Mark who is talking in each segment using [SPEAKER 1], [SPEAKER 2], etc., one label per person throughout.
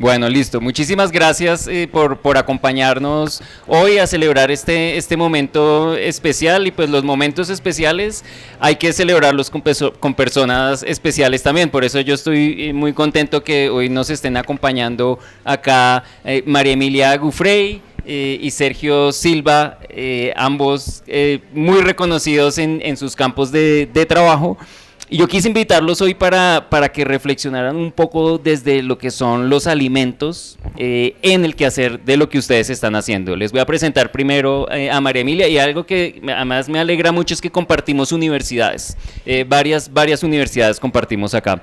[SPEAKER 1] Bueno, listo. Muchísimas gracias por acompañarnos hoy a celebrar este momento especial, y pues los momentos especiales hay que celebrarlos con personas especiales también. Por eso yo estoy muy contento que hoy nos estén acompañando acá María Emilia Giuffrey y Sergio Silva, ambos muy reconocidos en sus campos de trabajo. Y yo quise invitarlos hoy para que reflexionaran un poco desde lo que son los alimentos en el quehacer de lo que ustedes están haciendo. Les voy a presentar primero a María Emilia, y algo que además me alegra mucho es que compartimos universidades, varias universidades compartimos acá.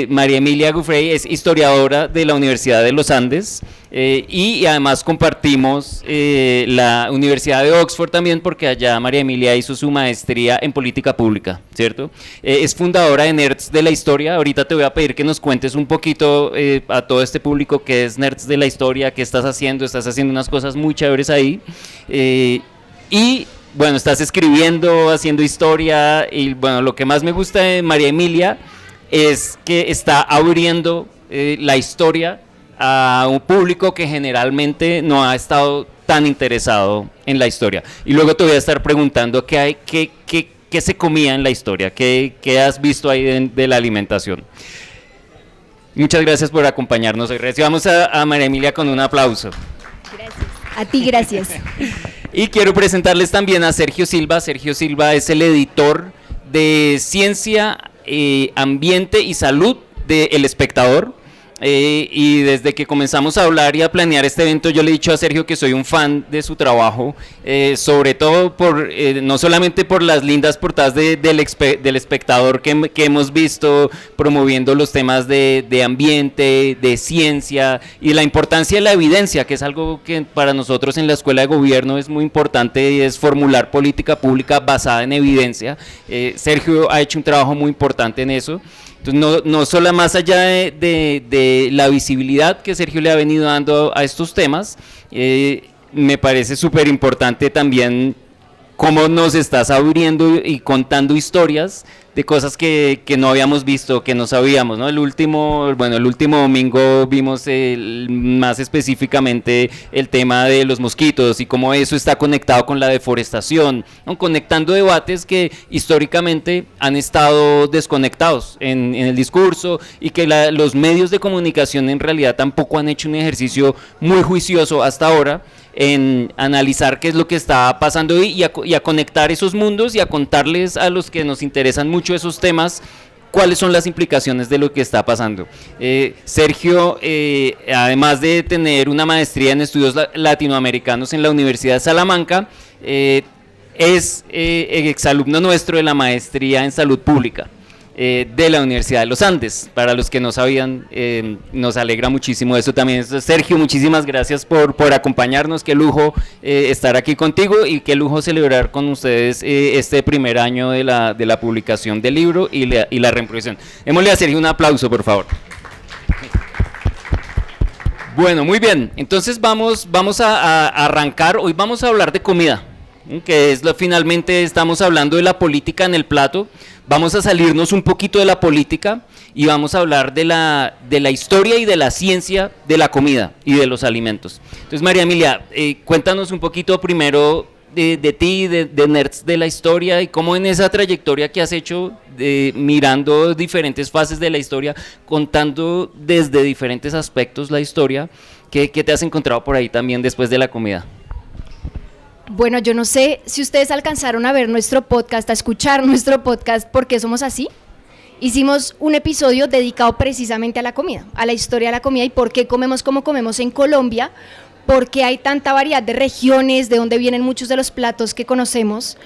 [SPEAKER 1] María Emilia Giuffrey es historiadora de la Universidad de los Andes, y además compartimos la Universidad de Oxford también, porque allá María Emilia hizo su maestría en política pública, ¿cierto? Es fundadora de Nerds de la Historia. Ahorita te voy a pedir que nos cuentes un poquito a todo este público qué es Nerds de la Historia, qué estás haciendo unas cosas muy chéveres ahí, y bueno, estás escribiendo, haciendo historia, y bueno, lo que más me gusta de María Emilia es que está abriendo la historia a un público que generalmente no ha estado tan interesado en la historia. Y luego te voy a estar preguntando qué se comía en la historia, qué has visto ahí de la alimentación. Muchas gracias por acompañarnos hoy. Recibamos a María Emilia con un aplauso.
[SPEAKER 2] Gracias. A ti, gracias.
[SPEAKER 1] Y quiero presentarles también a Sergio Silva. Sergio Silva es el editor de Ciencia, Ambiente y Salud de El Espectador. Y desde que comenzamos a hablar y a planear este evento, yo le he dicho a Sergio que soy un fan de su trabajo, sobre todo no solamente por las lindas portadas del Espectador que hemos visto promoviendo los temas de ambiente, de ciencia y la importancia de la evidencia, que es algo que para nosotros en la Escuela de Gobierno es muy importante, y es formular política pública basada en evidencia. Sergio ha hecho un trabajo muy importante en eso. Entonces, no solo más allá de la visibilidad que Sergio le ha venido dando a estos temas, me parece súper importante también cómo nos estás abriendo y contando historias de cosas que no habíamos visto, que no sabíamos, ¿no? El último domingo vimos más específicamente el tema de los mosquitos y cómo eso está conectado con la deforestación, ¿no? Conectando debates que históricamente han estado desconectados en el discurso, y que los medios de comunicación en realidad tampoco han hecho un ejercicio muy juicioso hasta ahora en analizar qué es lo que está pasando y a conectar esos mundos, y a contarles a los que nos interesan mucho esos temas cuáles son las implicaciones de lo que está pasando. Sergio, además de tener una maestría en estudios latinoamericanos en la Universidad de Salamanca, es exalumno nuestro de la maestría en salud pública de la Universidad de los Andes. Para los que no sabían, nos alegra muchísimo eso también. Sergio, muchísimas gracias por acompañarnos. Qué lujo estar aquí contigo, y qué lujo celebrar con ustedes este primer año de la publicación del libro y la reimpresión. Démosle a Sergio un aplauso, por favor. Bueno, muy bien. Entonces vamos a arrancar. Hoy vamos a hablar de comida, que es finalmente estamos hablando de la política en el plato. Vamos a salirnos un poquito de la política y vamos a hablar de la historia y de la ciencia de la comida y de los alimentos. Entonces, María Emilia, cuéntanos un poquito primero de ti, de Nerds de la Historia, y cómo en esa trayectoria que has hecho, mirando diferentes fases de la historia, contando desde diferentes aspectos la historia, ¿qué te has encontrado por ahí también después de la comida?
[SPEAKER 2] Bueno, yo no sé si ustedes alcanzaron a ver nuestro podcast, a escuchar nuestro podcast, ¿Por qué somos así? Hicimos un episodio dedicado precisamente a la comida, a la historia de la comida y por qué comemos como comemos en Colombia, por qué hay tanta variedad de regiones, de dónde vienen muchos de los platos que conocemos.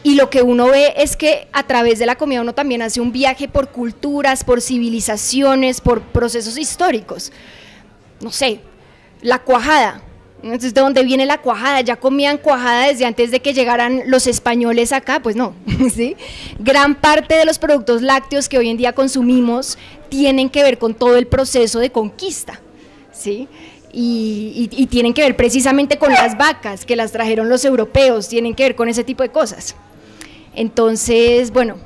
[SPEAKER 2] Y lo que uno ve es que a través de la comida uno también hace un viaje por culturas, por civilizaciones, por procesos históricos. No sé, la cuajada. Entonces, ¿de dónde viene la cuajada? ¿Ya comían cuajada desde antes de que llegaran los españoles acá? Pues no, ¿sí? Gran parte de los productos lácteos que hoy en día consumimos tienen que ver con todo el proceso de conquista, ¿sí? Y tienen que ver precisamente con las vacas, que las trajeron los europeos, tienen que ver con ese tipo de cosas. Entonces, bueno,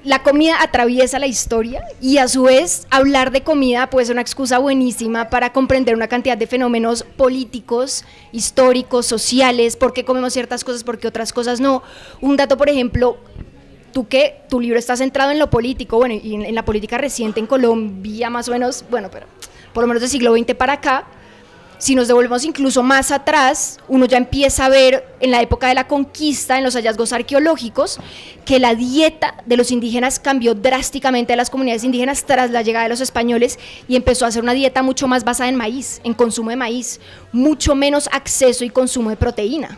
[SPEAKER 2] la comida atraviesa la historia y a su vez hablar de comida puede ser una excusa buenísima para comprender una cantidad de fenómenos políticos, históricos, sociales, por qué comemos ciertas cosas, por qué otras cosas no. Un dato, por ejemplo, tú que tu libro está centrado en lo político, bueno, y en la política reciente en Colombia más o menos, bueno, pero por lo menos del siglo XX para acá. Si nos devolvemos incluso más atrás, uno ya empieza a ver en la época de la conquista, en los hallazgos arqueológicos, que la dieta de los indígenas cambió drásticamente de las comunidades indígenas tras la llegada de los españoles y empezó a ser una dieta mucho más basada en maíz, en consumo de maíz, mucho menos acceso y consumo de proteína,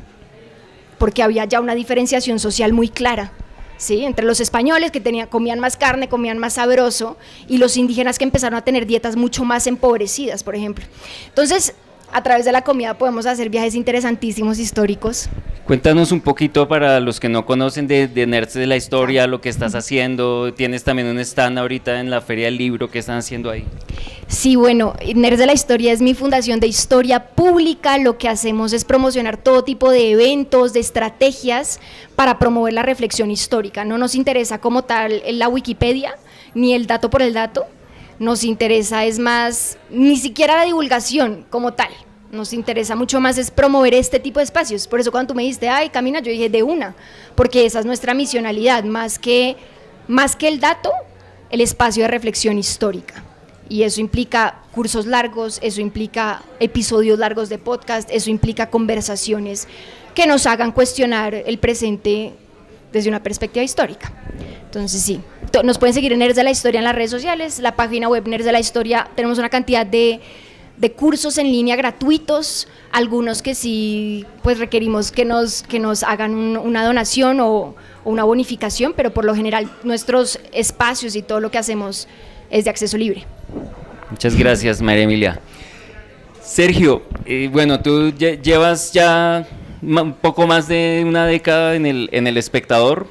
[SPEAKER 2] porque había ya una diferenciación social muy clara. ¿Sí? Entre los españoles que comían más carne, comían más sabroso, y los indígenas que empezaron a tener dietas mucho más empobrecidas, por ejemplo. Entonces, a través de la comida podemos hacer viajes interesantísimos históricos.
[SPEAKER 1] Cuéntanos un poquito para los que no conocen de Nerds de la Historia, lo que estás haciendo. Tienes también un stand ahorita en la Feria del Libro, ¿qué están haciendo ahí?
[SPEAKER 2] Sí, bueno, Nerds de la Historia es mi fundación de historia pública. Lo que hacemos es promocionar todo tipo de eventos, de estrategias para promover la reflexión histórica. No nos interesa como tal la Wikipedia, ni el dato por el dato. Nos interesa es más, ni siquiera la divulgación como tal, nos interesa mucho más es promover este tipo de espacios. Por eso cuando tú me dijiste, ay, camina, yo dije de una, porque esa es nuestra misionalidad, más que el dato, el espacio de reflexión histórica. Y eso implica cursos largos, eso implica episodios largos de podcast, eso implica conversaciones que nos hagan cuestionar el presente desde una perspectiva histórica. Entonces sí, nos pueden seguir en Nerds de la Historia en las redes sociales, la página web Nerds de la Historia, tenemos una cantidad de cursos en línea gratuitos, algunos que sí pues requerimos que nos hagan una donación o una bonificación, pero por lo general nuestros espacios y todo lo que hacemos es de acceso libre.
[SPEAKER 1] Muchas gracias, María Emilia. Sergio, bueno, tú llevas ya un poco más de una década en El Espectador,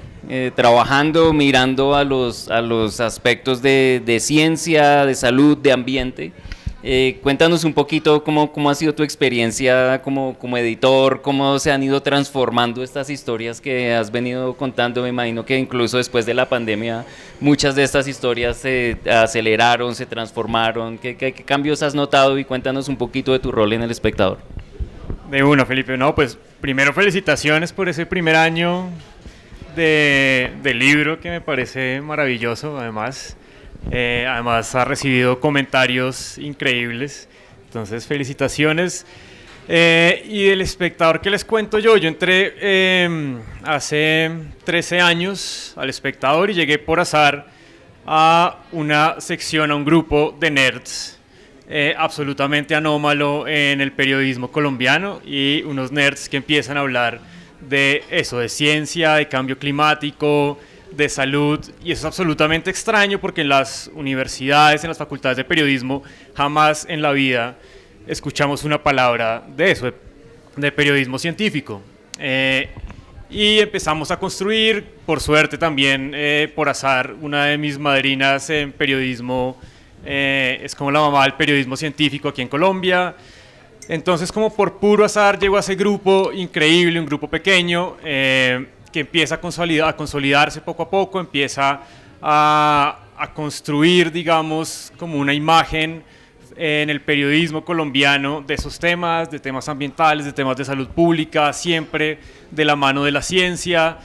[SPEAKER 1] trabajando, mirando a los aspectos de ciencia, de salud, de ambiente. Cuéntanos un poquito cómo ha sido tu experiencia como editor, cómo se han ido transformando estas historias que has venido contando. Me imagino que incluso después de la pandemia muchas de estas historias se aceleraron, se transformaron. ¿Qué cambios has notado? Y cuéntanos un poquito de tu rol en El Espectador.
[SPEAKER 3] De una, Felipe. No, pues primero felicitaciones por ese primer año de libro, que me parece maravilloso. Además ha recibido comentarios increíbles, entonces felicitaciones. Y del Espectador, ¿qué les cuento yo? Yo entré hace 13 años al Espectador y llegué por azar a una sección, a un grupo de nerds absolutamente anómalo en el periodismo colombiano, y unos nerds que empiezan a hablar de eso, de ciencia, de cambio climático, de salud, y eso es absolutamente extraño porque en las universidades, en las facultades de periodismo, jamás en la vida escuchamos una palabra de eso, de periodismo científico. Y empezamos a construir, por suerte también, por azar, una de mis madrinas en periodismo, es como la mamá del periodismo científico aquí en Colombia. Entonces, como por puro azar, llegó a ese grupo increíble, un grupo pequeño, que empieza a consolidarse poco a poco, empieza a construir, digamos, como una imagen en el periodismo colombiano de esos temas, de temas ambientales, de temas de salud pública, siempre de la mano de la ciencia.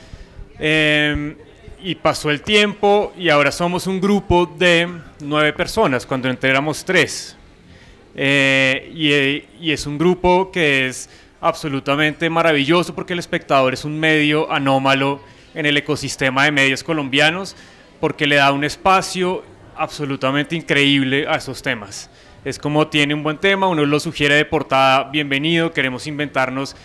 [SPEAKER 3] Y pasó el tiempo y ahora somos un grupo de 9 personas, cuando entré éramos 3. Y es un grupo que es absolutamente maravilloso porque El Espectador es un medio anómalo en el ecosistema de medios colombianos, porque le da un espacio absolutamente increíble a esos temas. Es como tiene un buen tema, uno lo sugiere de portada, bienvenido, queremos inventarnos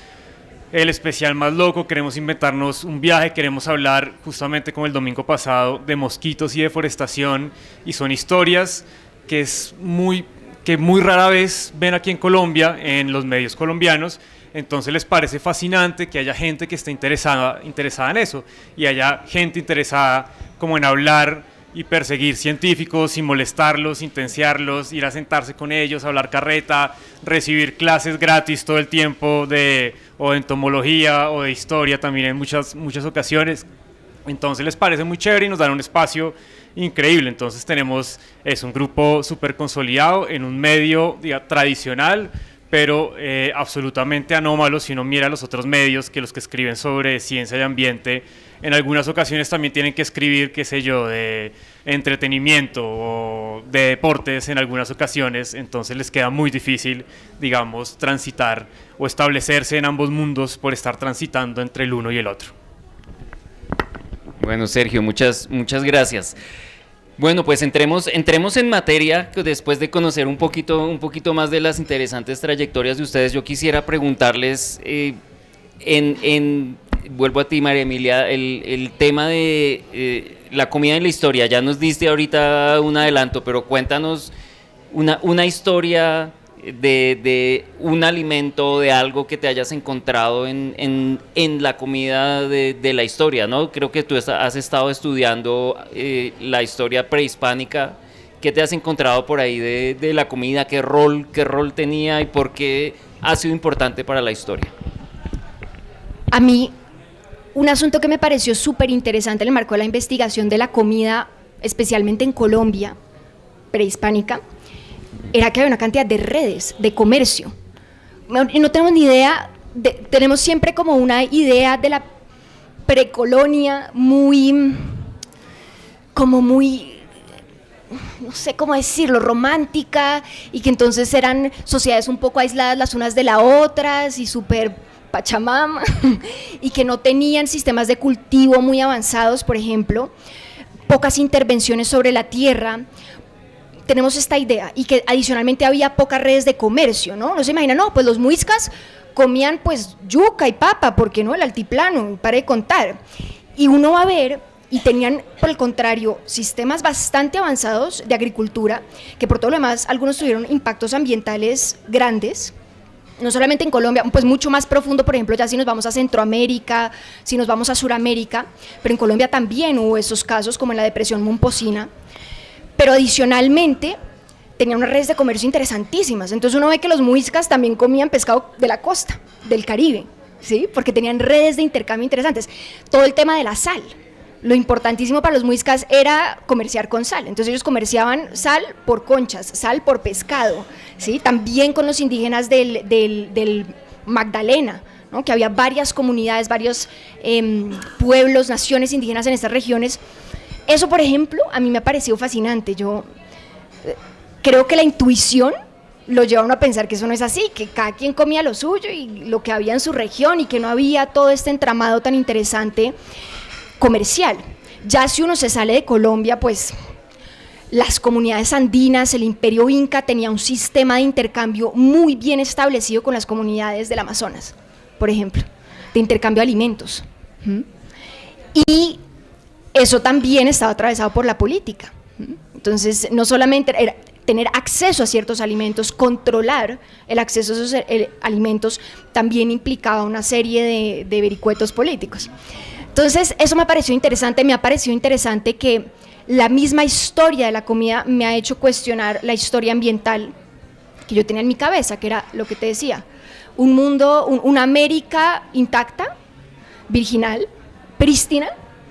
[SPEAKER 3] el especial más loco, queremos inventarnos un viaje, queremos hablar justamente como el domingo pasado de mosquitos y deforestación, y son historias que muy rara vez ven aquí en Colombia, en los medios colombianos. Entonces les parece fascinante que haya gente que esté interesada en eso, y haya gente interesada como en hablar y perseguir científicos sin molestarlos, sin tensearlos, ir a sentarse con ellos, hablar carreta, recibir clases gratis todo el tiempo o de entomología o de historia también en muchas ocasiones. Entonces les parece muy chévere y nos dan un espacio increíble. Entonces tenemos un grupo súper consolidado en un medio tradicional, pero absolutamente anómalo si uno mira los otros medios, que los que escriben sobre ciencia y ambiente en algunas ocasiones también tienen que escribir, qué sé yo, de entretenimiento o de deportes en algunas ocasiones. Entonces les queda muy difícil, digamos, transitar o establecerse en ambos mundos por estar transitando entre el uno y el otro.
[SPEAKER 1] Bueno, Sergio, muchas gracias. Bueno, pues entremos en materia. Después de conocer un poquito más de las interesantes trayectorias de ustedes, yo quisiera preguntarles, vuelvo a ti, María Emilia, el tema de la comida en la historia. Ya nos diste ahorita un adelanto, pero cuéntanos una historia de un alimento, de algo que te hayas encontrado en la comida de la historia, ¿no? Creo que tú has estado estudiando la historia prehispánica. ¿Qué te has encontrado por ahí de la comida? ¿Qué rol tenía y por qué ha sido importante para la historia?
[SPEAKER 2] A mí, un asunto que me pareció súper interesante en el marco de la investigación de la comida, especialmente en Colombia prehispánica, era que había una cantidad de redes de comercio. No tenemos ni idea, tenemos siempre como una idea de la precolonia muy, no sé cómo decirlo, romántica, y que entonces eran sociedades un poco aisladas las unas de las otras y súper pachamama, y que no tenían sistemas de cultivo muy avanzados, por ejemplo, pocas intervenciones sobre la tierra. Tenemos esta idea, y que adicionalmente había pocas redes de comercio, ¿no? No se imagina, no, pues los muiscas comían pues yuca y papa, ¿por qué no? El altiplano, para de contar. Y uno va a ver, y tenían, por el contrario, sistemas bastante avanzados de agricultura, que por todo lo demás, algunos tuvieron impactos ambientales grandes, no solamente en Colombia, pues mucho más profundo, por ejemplo, ya si nos vamos a Centroamérica, si nos vamos a Suramérica, pero en Colombia también hubo esos casos, como en la depresión momposina. Pero adicionalmente tenían unas redes de comercio interesantísimas. Entonces uno ve que los muiscas también comían pescado de la costa, del Caribe, ¿sí? Porque tenían redes de intercambio interesantes. Todo el tema de la sal. Lo importantísimo para los muiscas era comerciar con sal. Entonces ellos comerciaban sal por conchas, sal por pescado, ¿sí? También con los indígenas del Magdalena, ¿no? Que había varias comunidades, varios pueblos, naciones indígenas en estas regiones. Eso, por ejemplo, a mí me ha parecido fascinante. Yo creo que la intuición lo lleva a uno a pensar que eso no es así, que cada quien comía lo suyo y lo que había en su región, y que no había todo este entramado tan interesante comercial. Ya si uno se sale de Colombia, pues las comunidades andinas, el imperio inca tenía un sistema de intercambio muy bien establecido con las comunidades del Amazonas, por ejemplo, de intercambio de alimentos. Y eso también estaba atravesado por la política. Entonces, no solamente era tener acceso a ciertos alimentos, controlar el acceso a esos alimentos, también implicaba una serie de vericuetos políticos. Entonces, eso me ha parecido interesante que la misma historia de la comida me ha hecho cuestionar la historia ambiental que yo tenía en mi cabeza, que era lo que te decía, un mundo, una América intacta, virginal, prístina,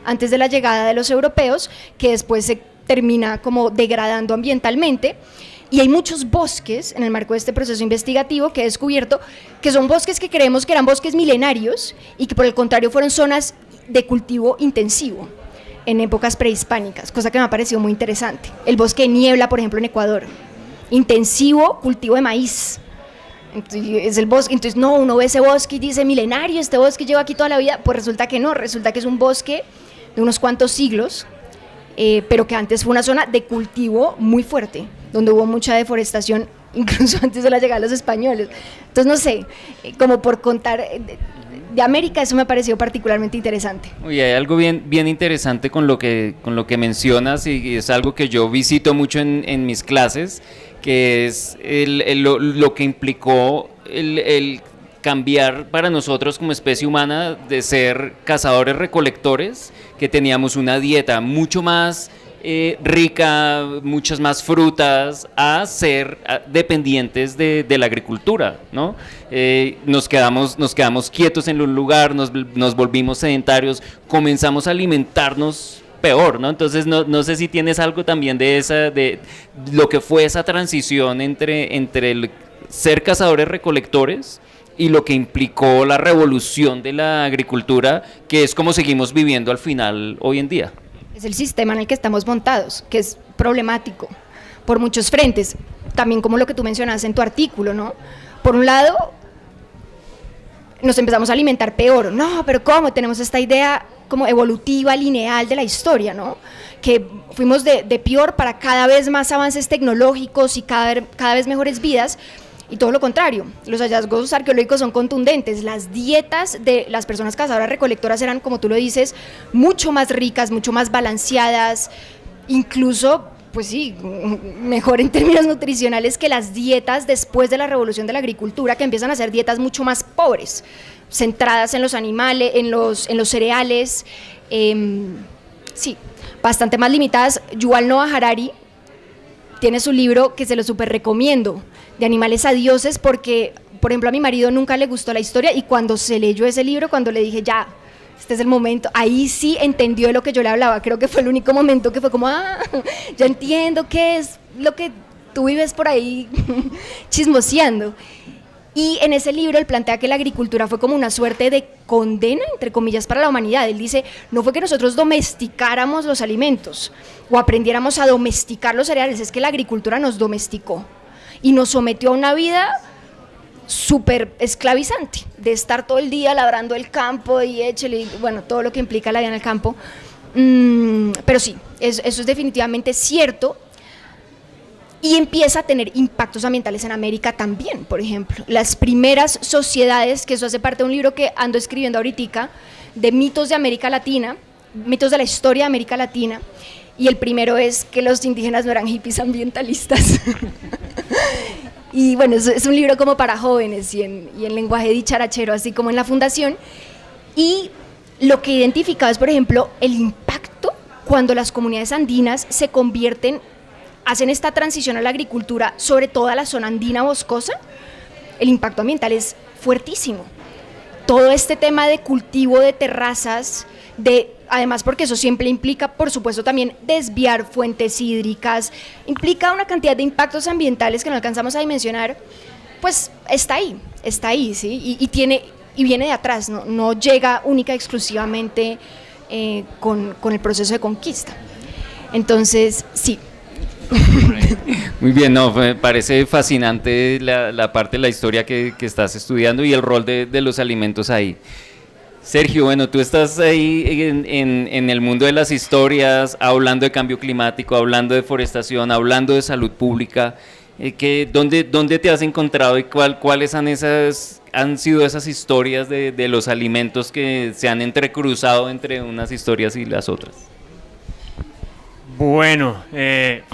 [SPEAKER 2] antes de la llegada de los europeos, que después se termina como degradando ambientalmente, y hay muchos bosques en el marco de este proceso investigativo que he descubierto que son bosques que creemos que eran bosques milenarios y que por el contrario fueron zonas de cultivo intensivo en épocas prehispánicas, cosa que me ha parecido muy interesante. El bosque de niebla, por ejemplo, en Ecuador, intensivo cultivo de maíz. Es el bosque, entonces no, uno ve ese bosque y dice milenario, este bosque lleva aquí toda la vida, pues resulta que no, resulta que es un bosque de unos cuantos siglos, pero que antes fue una zona de cultivo muy fuerte, donde hubo mucha deforestación, incluso antes de la llegada de los españoles. Entonces, no sé, como por contar de América, eso me ha parecido particularmente interesante.
[SPEAKER 1] Oye, hay algo bien interesante con lo que mencionas, y es algo que yo visito mucho en mis clases, que es lo que implicó el cambiar para nosotros como especie humana de ser cazadores-recolectores, que teníamos una dieta mucho más rica, muchas más frutas, a ser dependientes de la agricultura, ¿no? Nos quedamos quietos en un lugar, nos volvimos sedentarios, comenzamos a alimentarnos peor, ¿no? Entonces no sé si tienes algo también de lo que fue esa transición entre el ser cazadores recolectores y lo que implicó la revolución de la agricultura, que es como seguimos viviendo al final hoy en día.
[SPEAKER 2] Es el sistema en el que estamos montados, que es problemático por muchos frentes, también como lo que tú mencionas en tu artículo, ¿no? Por un lado, nos empezamos a alimentar peor, no, pero ¿cómo? Tenemos esta idea como evolutiva, lineal de la historia, ¿no? Que fuimos de peor para cada vez más avances tecnológicos y cada vez mejores vidas, y todo lo contrario, los hallazgos arqueológicos son contundentes, las dietas de las personas cazadoras recolectoras eran, como tú lo dices, mucho más ricas, mucho más balanceadas, incluso, pues sí, mejor en términos nutricionales que las dietas después de la revolución de la agricultura, que empiezan a ser dietas mucho más pobres, centradas en los animales, en los cereales, sí, bastante más limitadas. Yuval Noah Harari tiene su libro que se lo súper recomiendo, de animales a dioses, porque, por ejemplo, a mi marido nunca le gustó la historia, y cuando se leyó ese libro, cuando le dije, ya, este es el momento, ahí sí entendió de lo que yo le hablaba. Creo que fue el único momento que fue como, ya entiendo qué es lo que tú vives por ahí chismoseando. Y en ese libro él plantea que la agricultura fue como una suerte de condena, entre comillas, para la humanidad. Él dice, no fue que nosotros domesticáramos los alimentos o aprendiéramos a domesticar los cereales, es que la agricultura nos domesticó y nos sometió a una vida súper esclavizante, de estar todo el día labrando el campo y échale, bueno, todo lo que implica la vida en el campo. Pero sí, eso es definitivamente cierto. Y empieza a tener impactos ambientales en América también, por ejemplo. Las primeras sociedades, que eso hace parte de un libro que ando escribiendo ahorita, de mitos de América Latina, mitos de la historia de América Latina, y el primero es que los indígenas no eran hippies ambientalistas. Y bueno, es un libro como para jóvenes y en lenguaje dicharachero, así como en la fundación. Y lo que he identificado es, por ejemplo, el impacto cuando las comunidades andinas se convierten, hacen esta transición a la agricultura, sobre toda la zona andina boscosa. El impacto ambiental es fuertísimo. Todo este tema de cultivo de terrazas, además porque eso siempre implica, por supuesto, también desviar fuentes hídricas, implica una cantidad de impactos ambientales que no alcanzamos a dimensionar, pues está ahí, ¿sí? Y viene de atrás, no llega única y exclusivamente con el proceso de conquista. Entonces, sí.
[SPEAKER 1] Muy bien, no, me parece fascinante la parte de la historia que estás estudiando y el rol de los alimentos ahí. Sergio, bueno, tú estás ahí en el mundo de las historias, hablando de cambio climático, hablando de deforestación, hablando de salud pública. ¿Dónde te has encontrado y cuáles han sido esas historias de los alimentos que se han entrecruzado entre unas historias y las otras?
[SPEAKER 3] Bueno,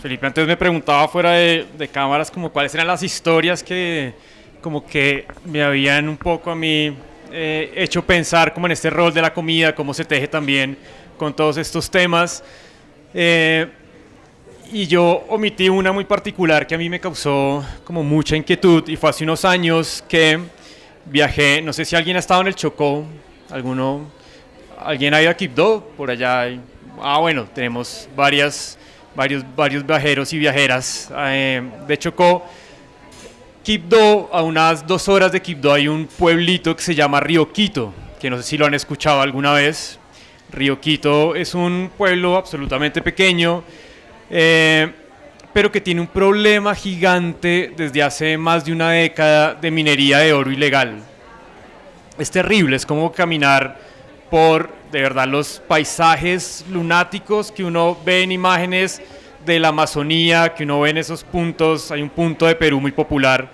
[SPEAKER 3] Felipe antes me preguntaba fuera de cámaras como cuáles eran las historias que como que me habían un poco a mí hecho pensar como en este rol de la comida, cómo se teje también con todos estos temas. Y yo omití una muy particular que a mí me causó como mucha inquietud, y fue hace unos años que viajé, no sé si alguien ha estado en el Chocó, ¿alguien ha ido a Quibdó? Por allá hay... bueno, tenemos varios viajeros y viajeras de Chocó. Quibdó, a unas 2 horas de Quibdó hay un pueblito que se llama Río Quito, que no sé si lo han escuchado alguna vez. Río Quito es un pueblo absolutamente pequeño, pero que tiene un problema gigante desde hace más de una década de minería de oro ilegal. Es terrible, es como caminar por, de verdad, los paisajes lunáticos que uno ve en imágenes de la Amazonía, que uno ve en esos puntos. Hay un punto de Perú muy popular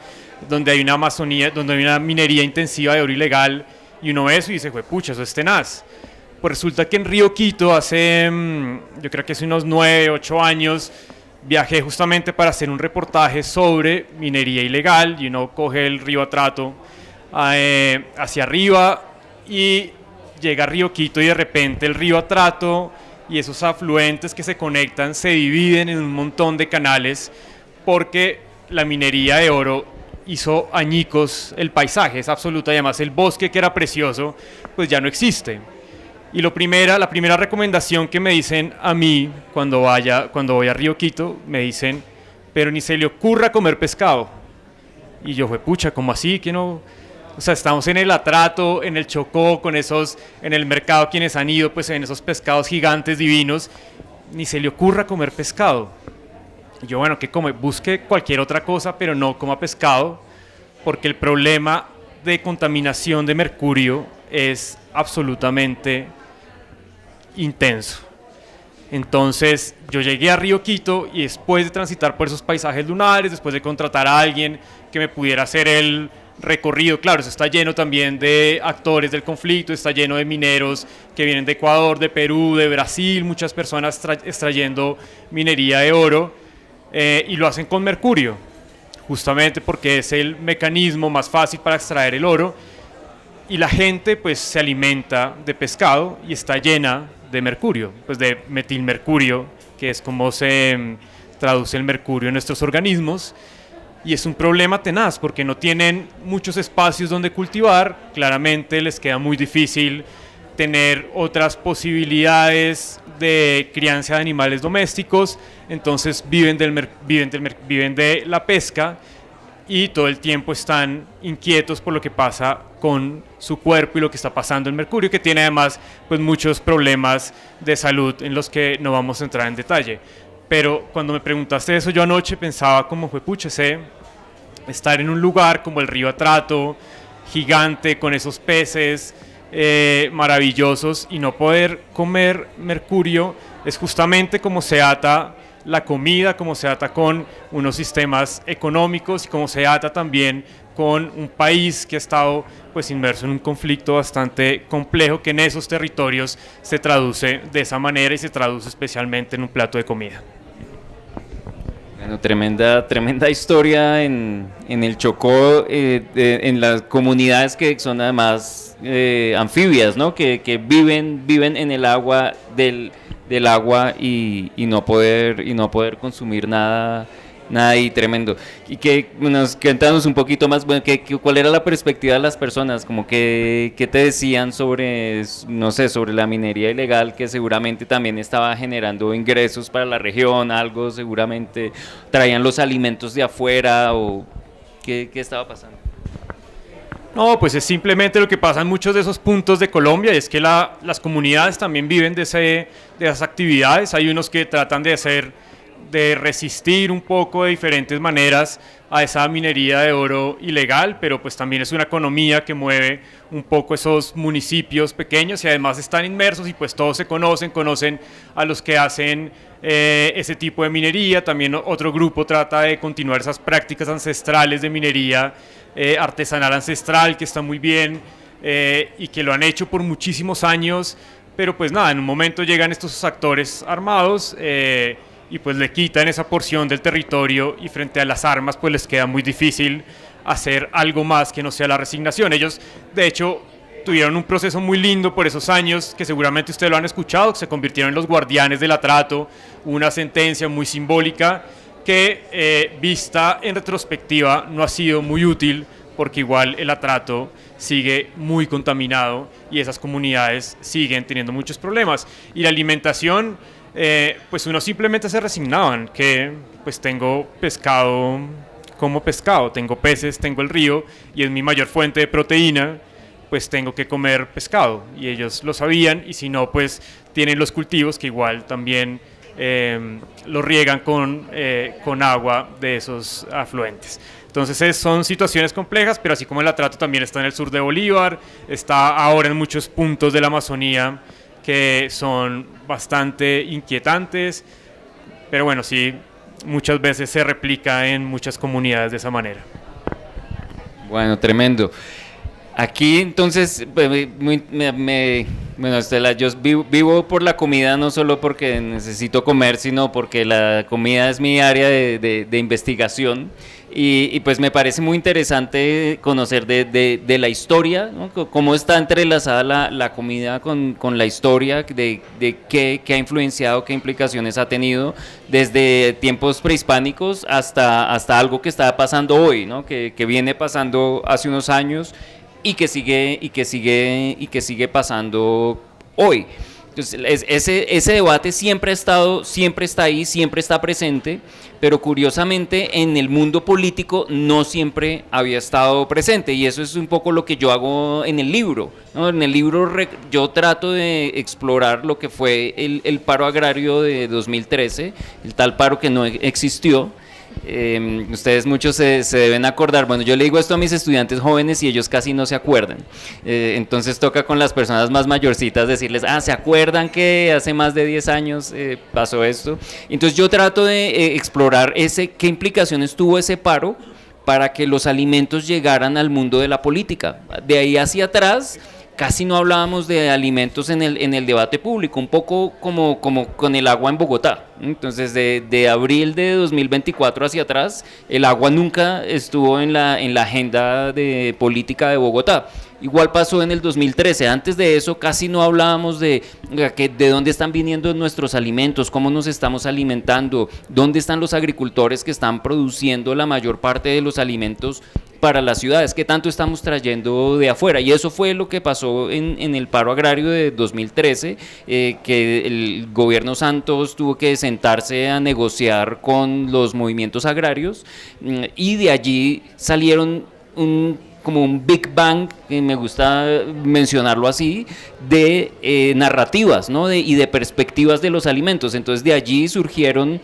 [SPEAKER 3] donde hay una Amazonía, donde hay una minería intensiva de oro ilegal, y uno ve eso y dice, pucha, eso es tenaz. Pues resulta que en Río Quito yo creo que hace unos 9, 8 años, viajé justamente para hacer un reportaje sobre minería ilegal, y uno coge el río Atrato hacia arriba y llega a Río Quito, y de repente el río Atrato y esos afluentes que se conectan se dividen en un montón de canales porque la minería de oro hizo añicos el paisaje, es absoluta, y además el bosque que era precioso, pues ya no existe. Y la primera recomendación que me dicen a mí cuando voy a Río Quito, me dicen, pero ni se le ocurra comer pescado. Y yo fue, pucha, ¿cómo así? Que no... O sea, estamos en el Atrato, en el Chocó, en el mercado quienes han ido, pues en esos pescados gigantes divinos, ni se le ocurra comer pescado. Y yo, bueno, ¿qué come? Busque cualquier otra cosa, pero no coma pescado, porque el problema de contaminación de mercurio es absolutamente intenso. Entonces yo llegué a Río Quito y después de transitar por esos paisajes lunares, después de contratar a alguien que me pudiera hacer el recorrido, claro, eso está lleno también de actores del conflicto, está lleno de mineros que vienen de Ecuador, de Perú, de Brasil, muchas personas extrayendo minería de oro, y lo hacen con mercurio, justamente porque es el mecanismo más fácil para extraer el oro, y la gente pues se alimenta de pescado y está llena de mercurio, pues de metilmercurio, que es como se traduce el mercurio en nuestros organismos, y es un problema tenaz porque no tienen muchos espacios donde cultivar, claramente les queda muy difícil tener otras posibilidades de crianza de animales domésticos, entonces viven de la pesca y todo el tiempo están inquietos por lo que pasa con su cuerpo y lo que está pasando en mercurio, que tiene además pues muchos problemas de salud en los que no vamos a entrar en detalle. Pero cuando me preguntaste eso, yo anoche pensaba como fue, pucha, estar en un lugar como el río Atrato, gigante, con esos peces maravillosos, y no poder comer mercurio, es justamente como se ata la comida, como se ata con unos sistemas económicos y como se ata también con un país que ha estado pues inmerso en un conflicto bastante complejo que en esos territorios se traduce de esa manera y se traduce especialmente en un plato de comida.
[SPEAKER 1] Bueno, tremenda historia en el Chocó, en las comunidades que son además anfibias, ¿no? Que viven en el agua del agua y no poder consumir nada ahí, tremendo. Y que cuéntanos un poquito más, bueno, ¿cuál era la perspectiva de las personas? Como que te decían sobre, no sé, sobre la minería ilegal, que seguramente también estaba generando ingresos para la región, algo seguramente traían los alimentos de afuera, o qué estaba pasando.
[SPEAKER 3] No, pues es simplemente lo que pasa en muchos de esos puntos de Colombia, y es que las comunidades también viven de esas actividades. Hay unos que tratan de resistir un poco de diferentes maneras a esa minería de oro ilegal, pero pues también es una economía que mueve un poco esos municipios pequeños y además están inmersos y pues todos se conocen a los que hacen ese tipo de minería. También otro grupo trata de continuar esas prácticas ancestrales de minería artesanal ancestral, que está muy bien y que lo han hecho por muchísimos años, pero pues nada, en un momento llegan estos actores armados y pues le quitan esa porción del territorio, y frente a las armas pues les queda muy difícil hacer algo más que no sea la resignación. Ellos de hecho tuvieron un proceso muy lindo por esos años, que seguramente ustedes lo han escuchado, que se convirtieron en los guardianes del Atrato, una sentencia muy simbólica que vista en retrospectiva no ha sido muy útil, porque igual el Atrato sigue muy contaminado y esas comunidades siguen teniendo muchos problemas. Y la alimentación, pues uno simplemente se resignaban, que pues tengo pescado, como pescado, tengo peces, tengo el río y es mi mayor fuente de proteína, pues tengo que comer pescado, y ellos lo sabían, y si no pues tienen los cultivos que igual también lo riegan con agua de esos afluentes. Entonces son situaciones complejas, pero así como el Atrato también está en el sur de Bolívar, está ahora en muchos puntos de la Amazonía que son bastante inquietantes, pero bueno, sí, muchas veces se replica en muchas comunidades de esa manera.
[SPEAKER 1] Bueno, tremendo. Aquí entonces, bueno, Estela, yo vivo por la comida, no solo porque necesito comer, sino porque la comida es mi área de investigación. y pues me parece muy interesante conocer de la historia, ¿no? Cómo está entrelazada la comida con la historia, de qué ha influenciado, qué implicaciones ha tenido desde tiempos prehispánicos hasta algo que está pasando hoy, ¿no? Que viene pasando hace unos años y que sigue pasando hoy. Entonces, ese debate siempre ha estado, siempre está ahí, siempre está presente, pero curiosamente en el mundo político no siempre había estado presente, y eso es un poco lo que yo hago en el libro, ¿no? En el libro yo trato de explorar lo que fue el paro agrario de 2013, el tal paro que no existió. Ustedes muchos se deben acordar. Bueno, yo le digo esto a mis estudiantes jóvenes y ellos casi no se acuerdan, entonces toca con las personas más mayorcitas decirles, ¿se acuerdan que hace más de 10 años pasó esto? Entonces yo trato de explorar qué implicaciones tuvo ese paro para que los alimentos llegaran al mundo de la política. De ahí hacia atrás casi no hablábamos de alimentos en el debate público, un poco como con el agua en Bogotá. Entonces, de abril de 2024 hacia atrás, el agua nunca estuvo en la agenda de política de Bogotá. Igual pasó en el 2013, antes de eso casi no hablábamos de dónde están viniendo nuestros alimentos, cómo nos estamos alimentando, dónde están los agricultores que están produciendo la mayor parte de los alimentos para las ciudades, qué tanto estamos trayendo de afuera. Y eso fue lo que pasó en el paro agrario de 2013, que el gobierno Santos tuvo que sentarse a negociar con los movimientos agrarios, y de allí salieron como un Big Bang, que me gusta mencionarlo así, de narrativas, ¿no? Y de perspectivas de los alimentos. Entonces de allí surgieron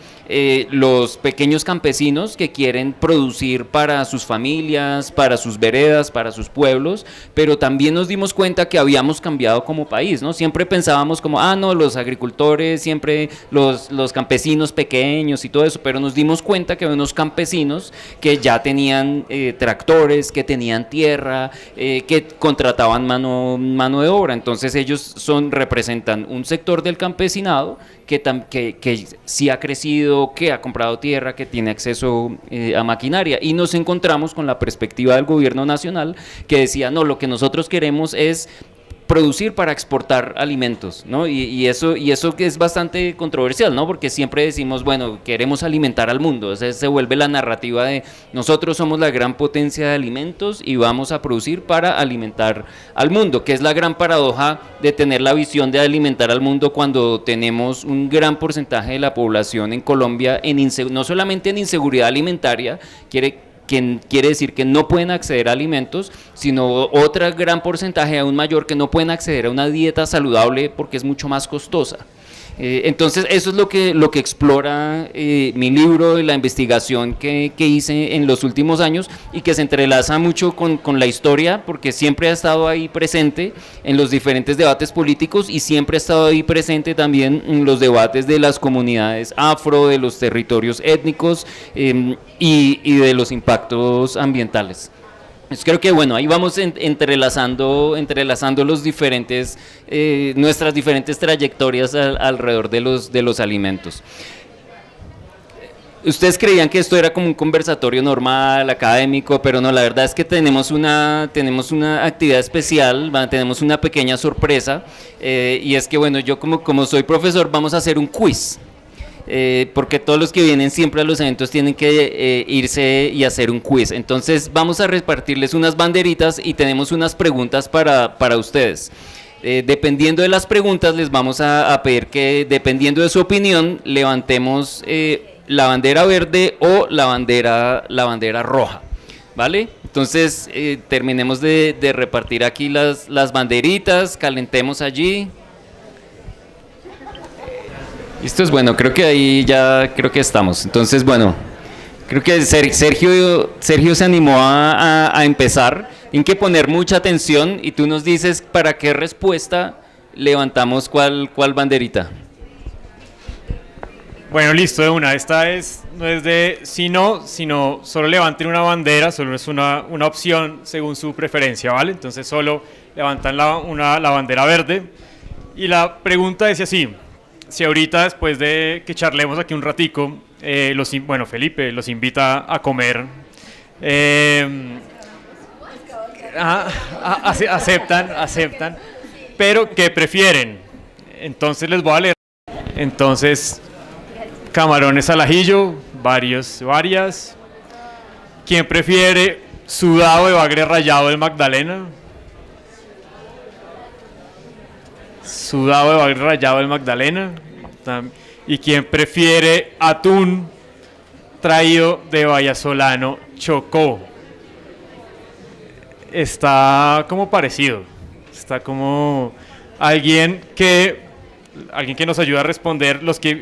[SPEAKER 1] los pequeños campesinos que quieren producir para sus familias, para sus veredas, para sus pueblos, pero también nos dimos cuenta que habíamos cambiado como país, ¿no? Siempre pensábamos como, no, los agricultores, siempre los campesinos pequeños y todo eso, pero nos dimos cuenta que había unos campesinos que ya tenían tractores, que tenían tierra, que contrataban mano de obra. Entonces ellos representan un sector del campesinado que sí ha crecido, que ha comprado tierra, que tiene acceso a maquinaria, y nos encontramos con la perspectiva del gobierno nacional que decía, no, lo que nosotros queremos es producir para exportar alimentos, ¿no? Y eso que es bastante controversial, ¿no? Porque siempre decimos, bueno, queremos alimentar al mundo. O sea, se vuelve la narrativa de nosotros somos la gran potencia de alimentos y vamos a producir para alimentar al mundo, que es la gran paradoja de tener la visión de alimentar al mundo cuando tenemos un gran porcentaje de la población en Colombia no solamente en inseguridad alimentaria, quiere decir que no pueden acceder a alimentos, sino otro gran porcentaje aún mayor que no pueden acceder a una dieta saludable porque es mucho más costosa. Entonces eso es lo que explora mi libro y la investigación que hice en los últimos años, y que se entrelaza mucho con la historia, porque siempre ha estado ahí presente en los diferentes debates políticos y siempre ha estado ahí presente también en los debates de las comunidades afro, de los territorios étnicos y de los impactos ambientales. Creo que bueno, ahí vamos entrelazando nuestras diferentes trayectorias alrededor de los alimentos. Ustedes creían que esto era como un conversatorio normal, académico, pero no, la verdad es que tenemos una actividad especial, tenemos una pequeña sorpresa, y es que bueno, yo como soy profesor, vamos a hacer un quiz. Porque todos los que vienen siempre a los eventos tienen que irse y hacer un quiz. Entonces vamos a repartirles unas banderitas y tenemos unas preguntas para ustedes. Dependiendo de las preguntas les vamos a pedir que, dependiendo de su opinión, levantemos la bandera verde o la bandera roja, ¿vale? Entonces terminemos de repartir aquí las banderitas, calentemos allí. Esto es bueno, creo que ahí ya estamos. Entonces, bueno, creo que Sergio se animó a empezar. Tienen que poner mucha atención y tú nos dices para qué respuesta levantamos cuál banderita.
[SPEAKER 3] Bueno, listo, de una. Esta no es de sí no, sino solo levanten una bandera, solo es una opción según su preferencia, ¿vale? Entonces solo levantan la bandera verde. Y la pregunta dice así: si ahorita, después de que charlemos aquí un ratico, Felipe los invita a comer Aceptan, pero ¿qué prefieren? Entonces les voy a leer. Entonces, camarones al ajillo, varias. ¿Quién prefiere sudado de bagre rallado del Magdalena? Sudado de bagre rallado del Magdalena. ¿Y quién prefiere atún traído de Vallasolano, Chocó? Está como parecido. Está como alguien que nos ayuda a responder.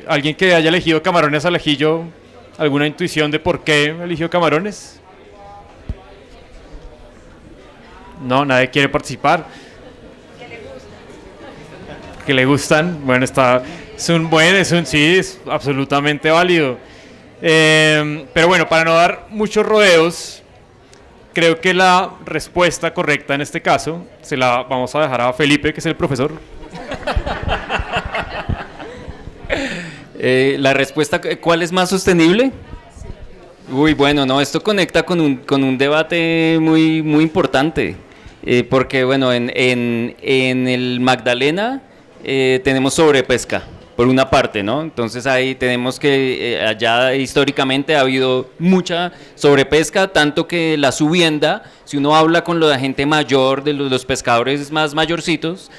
[SPEAKER 3] Alguien que haya elegido camarones al ajillo, ¿alguna intuición de por qué eligió camarones? No, nadie quiere participar. Que le gustan. Bueno, sí, es absolutamente válido. Pero bueno, para no dar muchos rodeos, creo que la respuesta correcta en este caso se la vamos a dejar a Felipe, que es el profesor.
[SPEAKER 1] La respuesta, ¿cuál es más sostenible? Uy, bueno, no, esto conecta con un debate muy importante, porque bueno, en el Magdalena tenemos sobrepesca, por una parte, ¿no? Entonces ahí tenemos que allá históricamente ha habido mucha sobrepesca, tanto que la subienda, si uno habla con la gente mayor, de los pescadores más mayorcitos,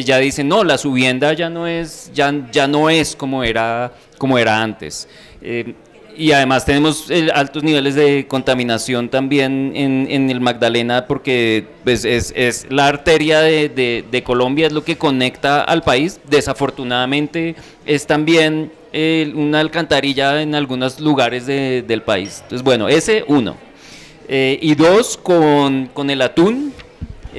[SPEAKER 1] ya dicen, no, la subienda ya no es como era antes. Y además tenemos altos niveles de contaminación también en el Magdalena, porque pues, es la arteria de Colombia, es lo que conecta al país. Desafortunadamente es también una alcantarilla en algunos lugares del país. Entonces, bueno, ese uno. Y dos, con el atún.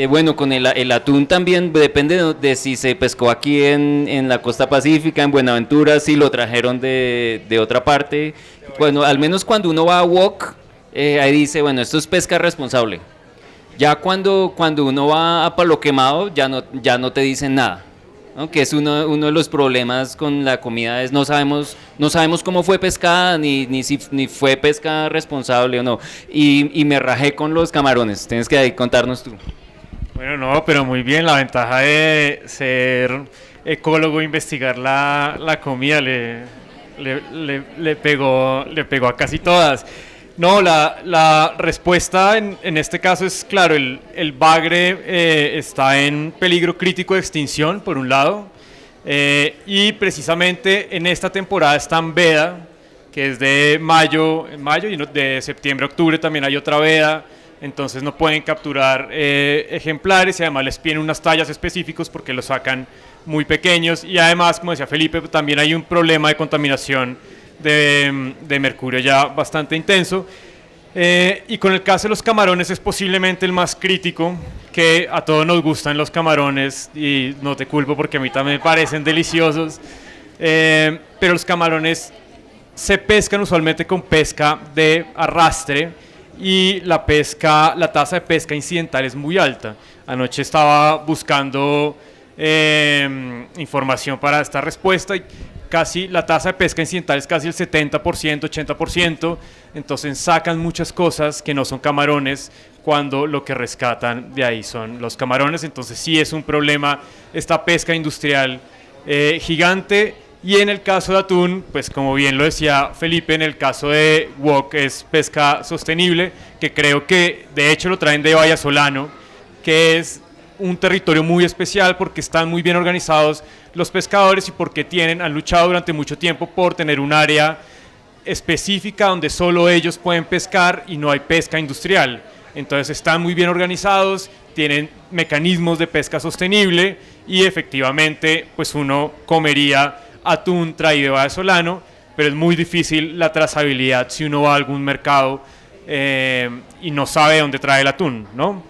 [SPEAKER 1] Bueno, con el atún también depende de si se pescó aquí en la costa pacífica, en Buenaventura, si lo trajeron de otra parte. Bueno, al menos cuando uno va a Wok, ahí dice, bueno, esto es pesca responsable. Ya cuando uno va a Palo Quemado, ya no te dicen nada, ¿no? Que es uno de los problemas con la comida, es no sabemos cómo fue pescada, ni si fue pesca responsable o no. Y me rajé con los camarones, tienes que ahí contarnos tú.
[SPEAKER 3] Bueno, no, pero muy bien, la ventaja de ser ecólogo, investigar la comida, le pegó a casi todas. No, la respuesta en este caso es, claro, el bagre está en peligro crítico de extinción, por un lado, y precisamente en esta temporada está en veda, que es de mayo y de septiembre a octubre también hay otra veda. Entonces no pueden capturar ejemplares y además les piden unas tallas específicas porque los sacan muy pequeños, y además, como decía Felipe, también hay un problema de contaminación de mercurio ya bastante intenso. Y con el caso de los camarones es posiblemente el más crítico, que a todos nos gustan los camarones y no te culpo porque a mí también me parecen deliciosos, pero los camarones se pescan usualmente con pesca de arrastre, y la tasa de pesca incidental es muy alta. Anoche estaba buscando información para esta respuesta y casi la tasa de pesca incidental es casi el 70%, 80%, entonces sacan muchas cosas que no son camarones cuando lo que rescatan de ahí son los camarones. Entonces sí es un problema esta pesca industrial gigante. Y en el caso de atún, pues como bien lo decía Felipe, en el caso de Wok es pesca sostenible, que creo que de hecho lo traen de Vallasolano, que es un territorio muy especial porque están muy bien organizados los pescadores y porque han luchado durante mucho tiempo por tener un área específica donde solo ellos pueden pescar y no hay pesca industrial. Entonces están muy bien organizados, tienen mecanismos de pesca sostenible y efectivamente pues uno comería atún traído de Vallasolano, pero es muy difícil la trazabilidad si uno va a algún mercado y no sabe dónde trae el atún, ¿no?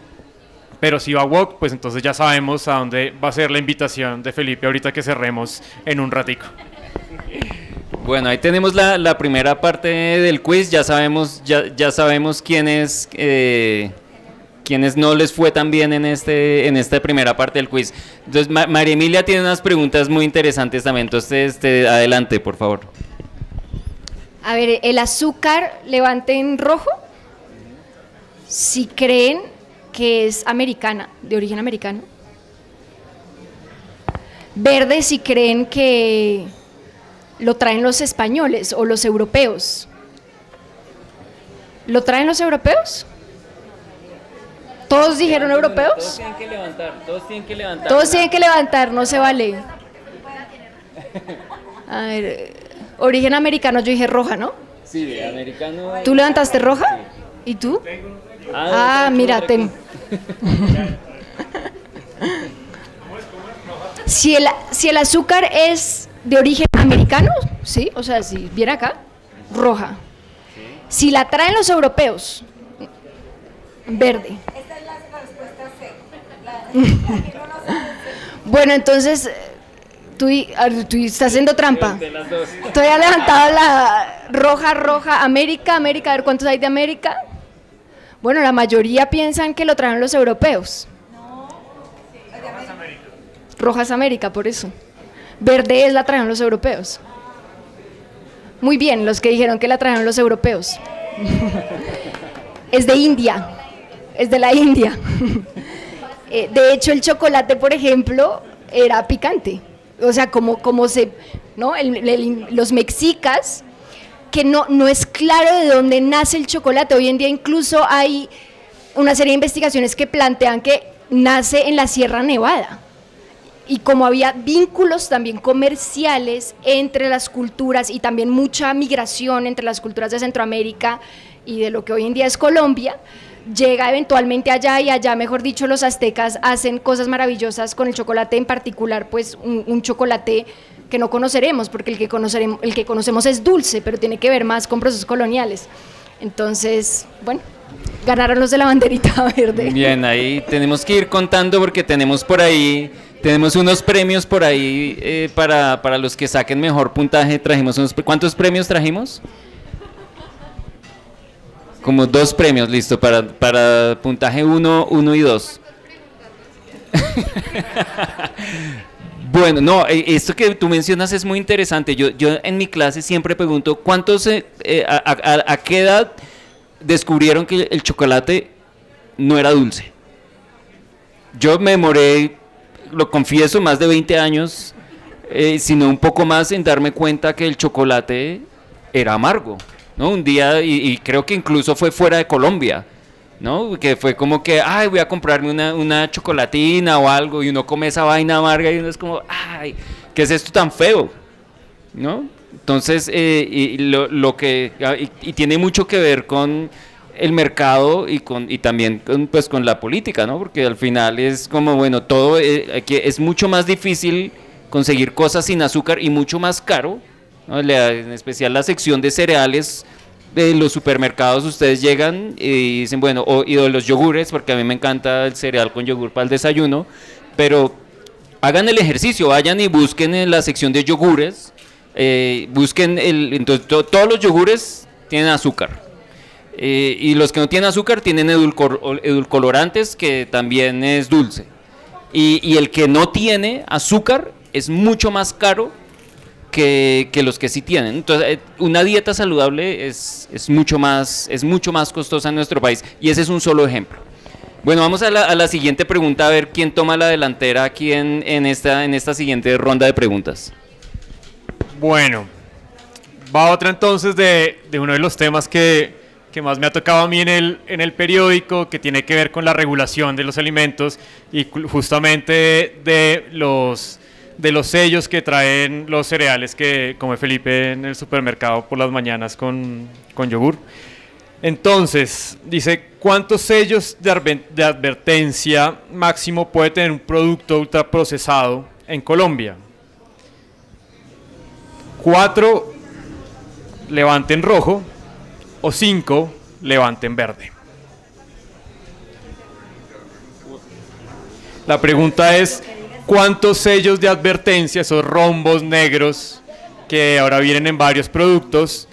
[SPEAKER 3] Pero si va a Wok, pues entonces ya sabemos a dónde va a ser la invitación de Felipe ahorita que cerremos en un ratico.
[SPEAKER 1] Bueno, ahí tenemos la primera parte del quiz, ya sabemos quiénes no les fue tan bien en esta primera parte del quiz. Entonces, María Emilia tiene unas preguntas muy interesantes también, entonces adelante, por favor.
[SPEAKER 2] A ver, ¿el azúcar levante en rojo? si creen que es americana, de origen americano. Verde, si creen que lo traen los españoles o los europeos. ¿Lo traen los europeos? ¿Todos dijeron europeos?
[SPEAKER 1] Todos tienen que levantar, todos tienen que levantar.
[SPEAKER 2] Todos tienen que levantar, no se vale. A ver, origen americano, yo dije roja, ¿no?
[SPEAKER 1] Sí, de americano.
[SPEAKER 2] ¿Tú levantaste roja? ¿Y tú? Mira, ten. Si el azúcar es de origen americano, sí, o sea, si viene acá, roja. Si la traen los europeos, verde.
[SPEAKER 4] Esta es la respuesta C.
[SPEAKER 2] Bueno, entonces, tú estás haciendo trampa.
[SPEAKER 1] De las dos.
[SPEAKER 2] Tú ya levantado la roja, América, a ver cuántos hay de América. Bueno, la mayoría piensan que lo traen los europeos. Rojas América, por eso. Verde es la trajeron los europeos. Muy bien, los que dijeron que la trajeron los europeos. Es de India, es de la India. De hecho, el chocolate, por ejemplo, era picante. O sea, como se, ¿no? Los mexicas, que no es claro de dónde nace el chocolate. Hoy en día incluso hay una serie de investigaciones que plantean que nace en la Sierra Nevada. Y como había vínculos también comerciales entre las culturas y también mucha migración entre las culturas de Centroamérica y de lo que hoy en día es Colombia, llega eventualmente allá y allá, mejor dicho, los aztecas hacen cosas maravillosas con el chocolate, en particular pues un chocolate que no conoceremos, porque el que conocemos es dulce, pero tiene que ver más con procesos coloniales. Entonces, bueno, ganaron los de la banderita verde.
[SPEAKER 1] Bien, ahí tenemos que ir contando porque tenemos unos premios por ahí para los que saquen mejor puntaje. ¿Cuántos premios trajimos? Como 2 premios, listo, para puntaje 1 y 2. Bueno, no, esto que tú mencionas es muy interesante. Yo en mi clase siempre pregunto, ¿a qué edad descubrieron que el chocolate no era dulce? Yo me demoré, lo confieso, más de 20 años, sino un poco más en darme cuenta que el chocolate era amargo, ¿no? Un día, y creo que incluso fue fuera de Colombia, ¿no? Que fue como que, voy a comprarme una chocolatina o algo, y uno come esa vaina amarga y uno es como, ¿qué es esto tan feo? ¿No? Entonces, y tiene mucho que ver con el mercado y también con la política, ¿no? Porque al final es como, bueno, todo que es mucho más difícil conseguir cosas sin azúcar y mucho más caro, ¿no? En especial la sección de cereales de los supermercados, ustedes llegan y dicen, bueno, y de los yogures, porque a mí me encanta el cereal con yogur para el desayuno, pero hagan el ejercicio, vayan y busquen en la sección de yogures, entonces todos los yogures tienen azúcar. Y los que no tienen azúcar tienen edulcorantes, que también es dulce. Y el que no tiene azúcar es mucho más caro que los que sí tienen. Entonces, una dieta saludable es mucho más costosa en nuestro país. Y ese es un solo ejemplo. Bueno, vamos a la siguiente pregunta, a ver quién toma la delantera aquí en esta siguiente ronda de preguntas.
[SPEAKER 3] Bueno, va otra entonces de uno de los temas que más me ha tocado a mí en el periódico, que tiene que ver con la regulación de los alimentos y justamente de los sellos que traen los cereales que come Felipe en el supermercado por las mañanas con yogur. Entonces, dice, ¿cuántos sellos de advertencia máximo puede tener un producto ultraprocesado en Colombia? 4, levanten rojo, o 5, levanten verde. La pregunta es, ¿cuántos sellos de advertencia, esos rombos negros que ahora vienen en varios productos,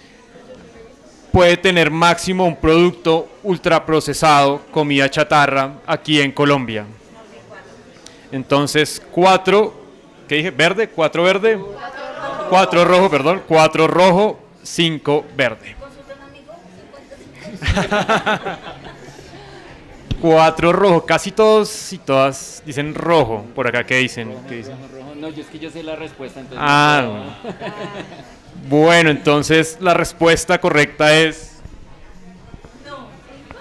[SPEAKER 3] puede tener máximo un producto ultraprocesado, comida chatarra, aquí en Colombia? Entonces, 4, ¿qué dije? ¿Verde? ¿4 verde? 4 rojo, perdón. 4 rojo, 5 verde. 4 rojo, casi todos y todas dicen rojo. Por acá, ¿qué dicen? ¿Qué dicen?
[SPEAKER 1] No, yo es que yo sé la respuesta, entonces.
[SPEAKER 3] Ah, bueno, entonces la respuesta correcta es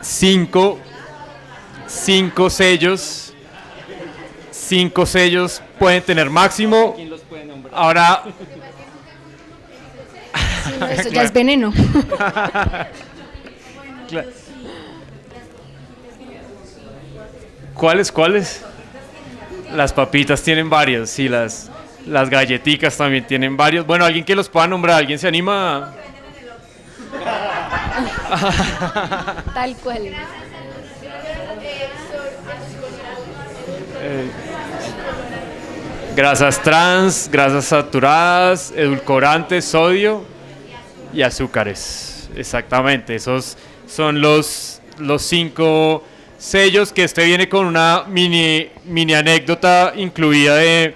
[SPEAKER 3] 5 sellos. 5 sellos pueden tener máximo.
[SPEAKER 1] ¿Quién los puede nombrar?
[SPEAKER 3] Ahora,
[SPEAKER 2] Sí, no, eso ya es veneno.
[SPEAKER 3] ¿cuáles? Las papitas tienen varios, sí, las galletitas también tienen varios. Bueno, alguien que los pueda nombrar, ¿alguien se anima?
[SPEAKER 2] Tal cual.
[SPEAKER 3] Grasas trans, grasas saturadas, edulcorantes, sodio y azúcares. Exactamente, esos son los 5 sellos, que este viene con una mini anécdota incluida de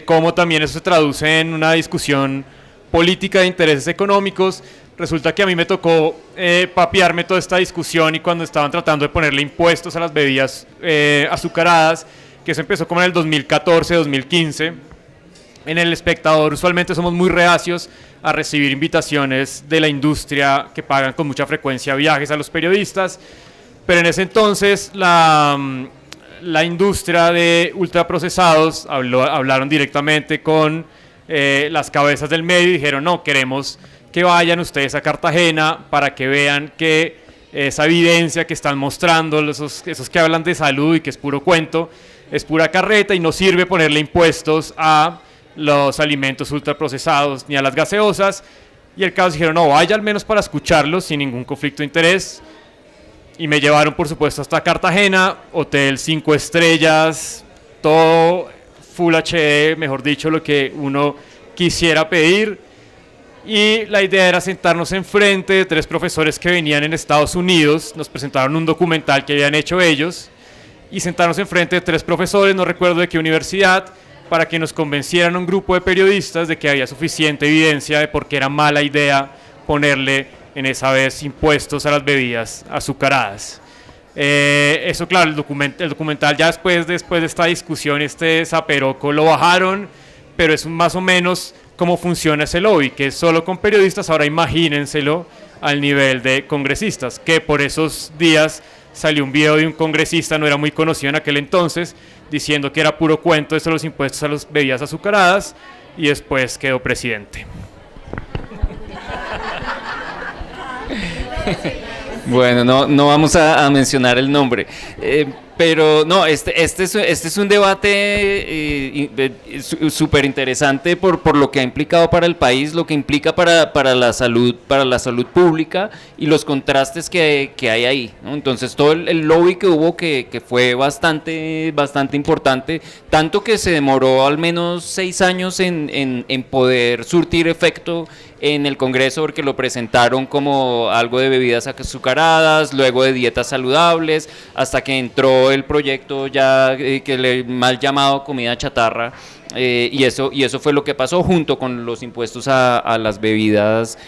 [SPEAKER 3] cómo también eso se traduce en una discusión política de intereses económicos. Resulta que a mí me tocó papearme toda esta discusión, y cuando estaban tratando de ponerle impuestos a las bebidas azucaradas, que eso empezó como en el 2014, 2015, en El Espectador usualmente somos muy reacios a recibir invitaciones de la industria que pagan con mucha frecuencia viajes a los periodistas, pero en ese entonces la industria de ultraprocesados hablaron directamente con las cabezas del medio y dijeron: no, queremos que vayan ustedes a Cartagena para que vean que esa evidencia que están mostrando, esos que hablan de salud y que es puro cuento, es pura carreta, y no sirve ponerle impuestos a los alimentos ultraprocesados ni a las gaseosas. Y el caso dijeron: no, vaya al menos para escucharlos sin ningún conflicto de interés. Y me llevaron, por supuesto, hasta Cartagena, hotel 5 estrellas, todo Full HD, mejor dicho, lo que uno quisiera pedir. Y la idea era sentarnos enfrente de 3 profesores que venían en Estados Unidos, nos presentaron un documental que habían hecho ellos, y sentarnos enfrente de 3 profesores, no recuerdo de qué universidad, para que nos convencieran a un grupo de periodistas de que había suficiente evidencia de por qué era mala idea ponerle en esa vez impuestos a las bebidas azucaradas. Eso, claro, el documental ya después de esta discusión, este zaperoco lo bajaron, pero es más o menos cómo funciona ese lobby, que es solo con periodistas. Ahora imagínenselo al nivel de congresistas, que por esos días salió un video de un congresista, no era muy conocido en aquel entonces, diciendo que era puro cuento esto de los impuestos a las bebidas azucaradas, y después quedó presidente.
[SPEAKER 1] Bueno, no vamos a mencionar el nombre, pero no, este es un debate súper interesante por lo que ha implicado para el país, lo que implica para la salud pública, y los contrastes que hay ahí, ¿no? Entonces todo el lobby que hubo, que fue bastante importante, tanto que se demoró al menos 6 años en poder surtir efecto en el Congreso, porque lo presentaron como algo de bebidas azucaradas, luego de dietas saludables, hasta que entró el proyecto ya mal llamado comida chatarra, y eso fue lo que pasó junto con los impuestos a las bebidas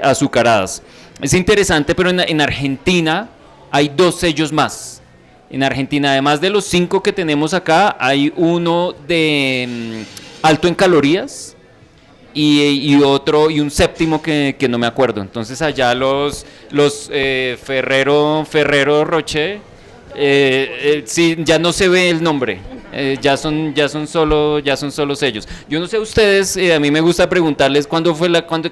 [SPEAKER 1] azucaradas. Es interesante, pero en Argentina hay 2 sellos más. En Argentina, además de los 5 que tenemos acá, hay uno de alto en calorías, y un séptimo que no me acuerdo. Entonces allá los Ferrero Rocher, sí, ya no se ve el nombre, ya son solo sellos. Yo no sé ustedes, a mí me gusta preguntarles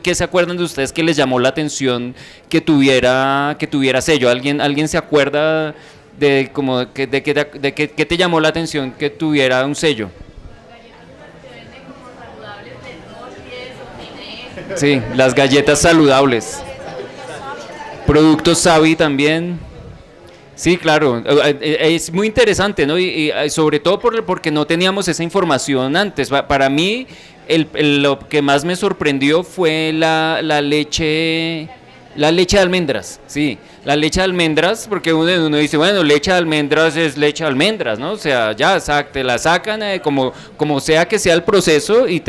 [SPEAKER 1] ¿qué se acuerdan de ustedes que les llamó la atención que tuviera sello? ¿Alguien se acuerda de qué te llamó la atención que tuviera un sello? Sí, las galletas saludables. Productos Savi también. Sí, claro, es muy interesante, ¿no? Y sobre todo porque no teníamos esa información antes. Para mí, lo que más me sorprendió fue la leche de almendras, sí, la leche de almendras, porque uno dice, bueno, leche de almendras es leche de almendras, ¿no? O sea, ya te la sacan como sea que sea el proceso, y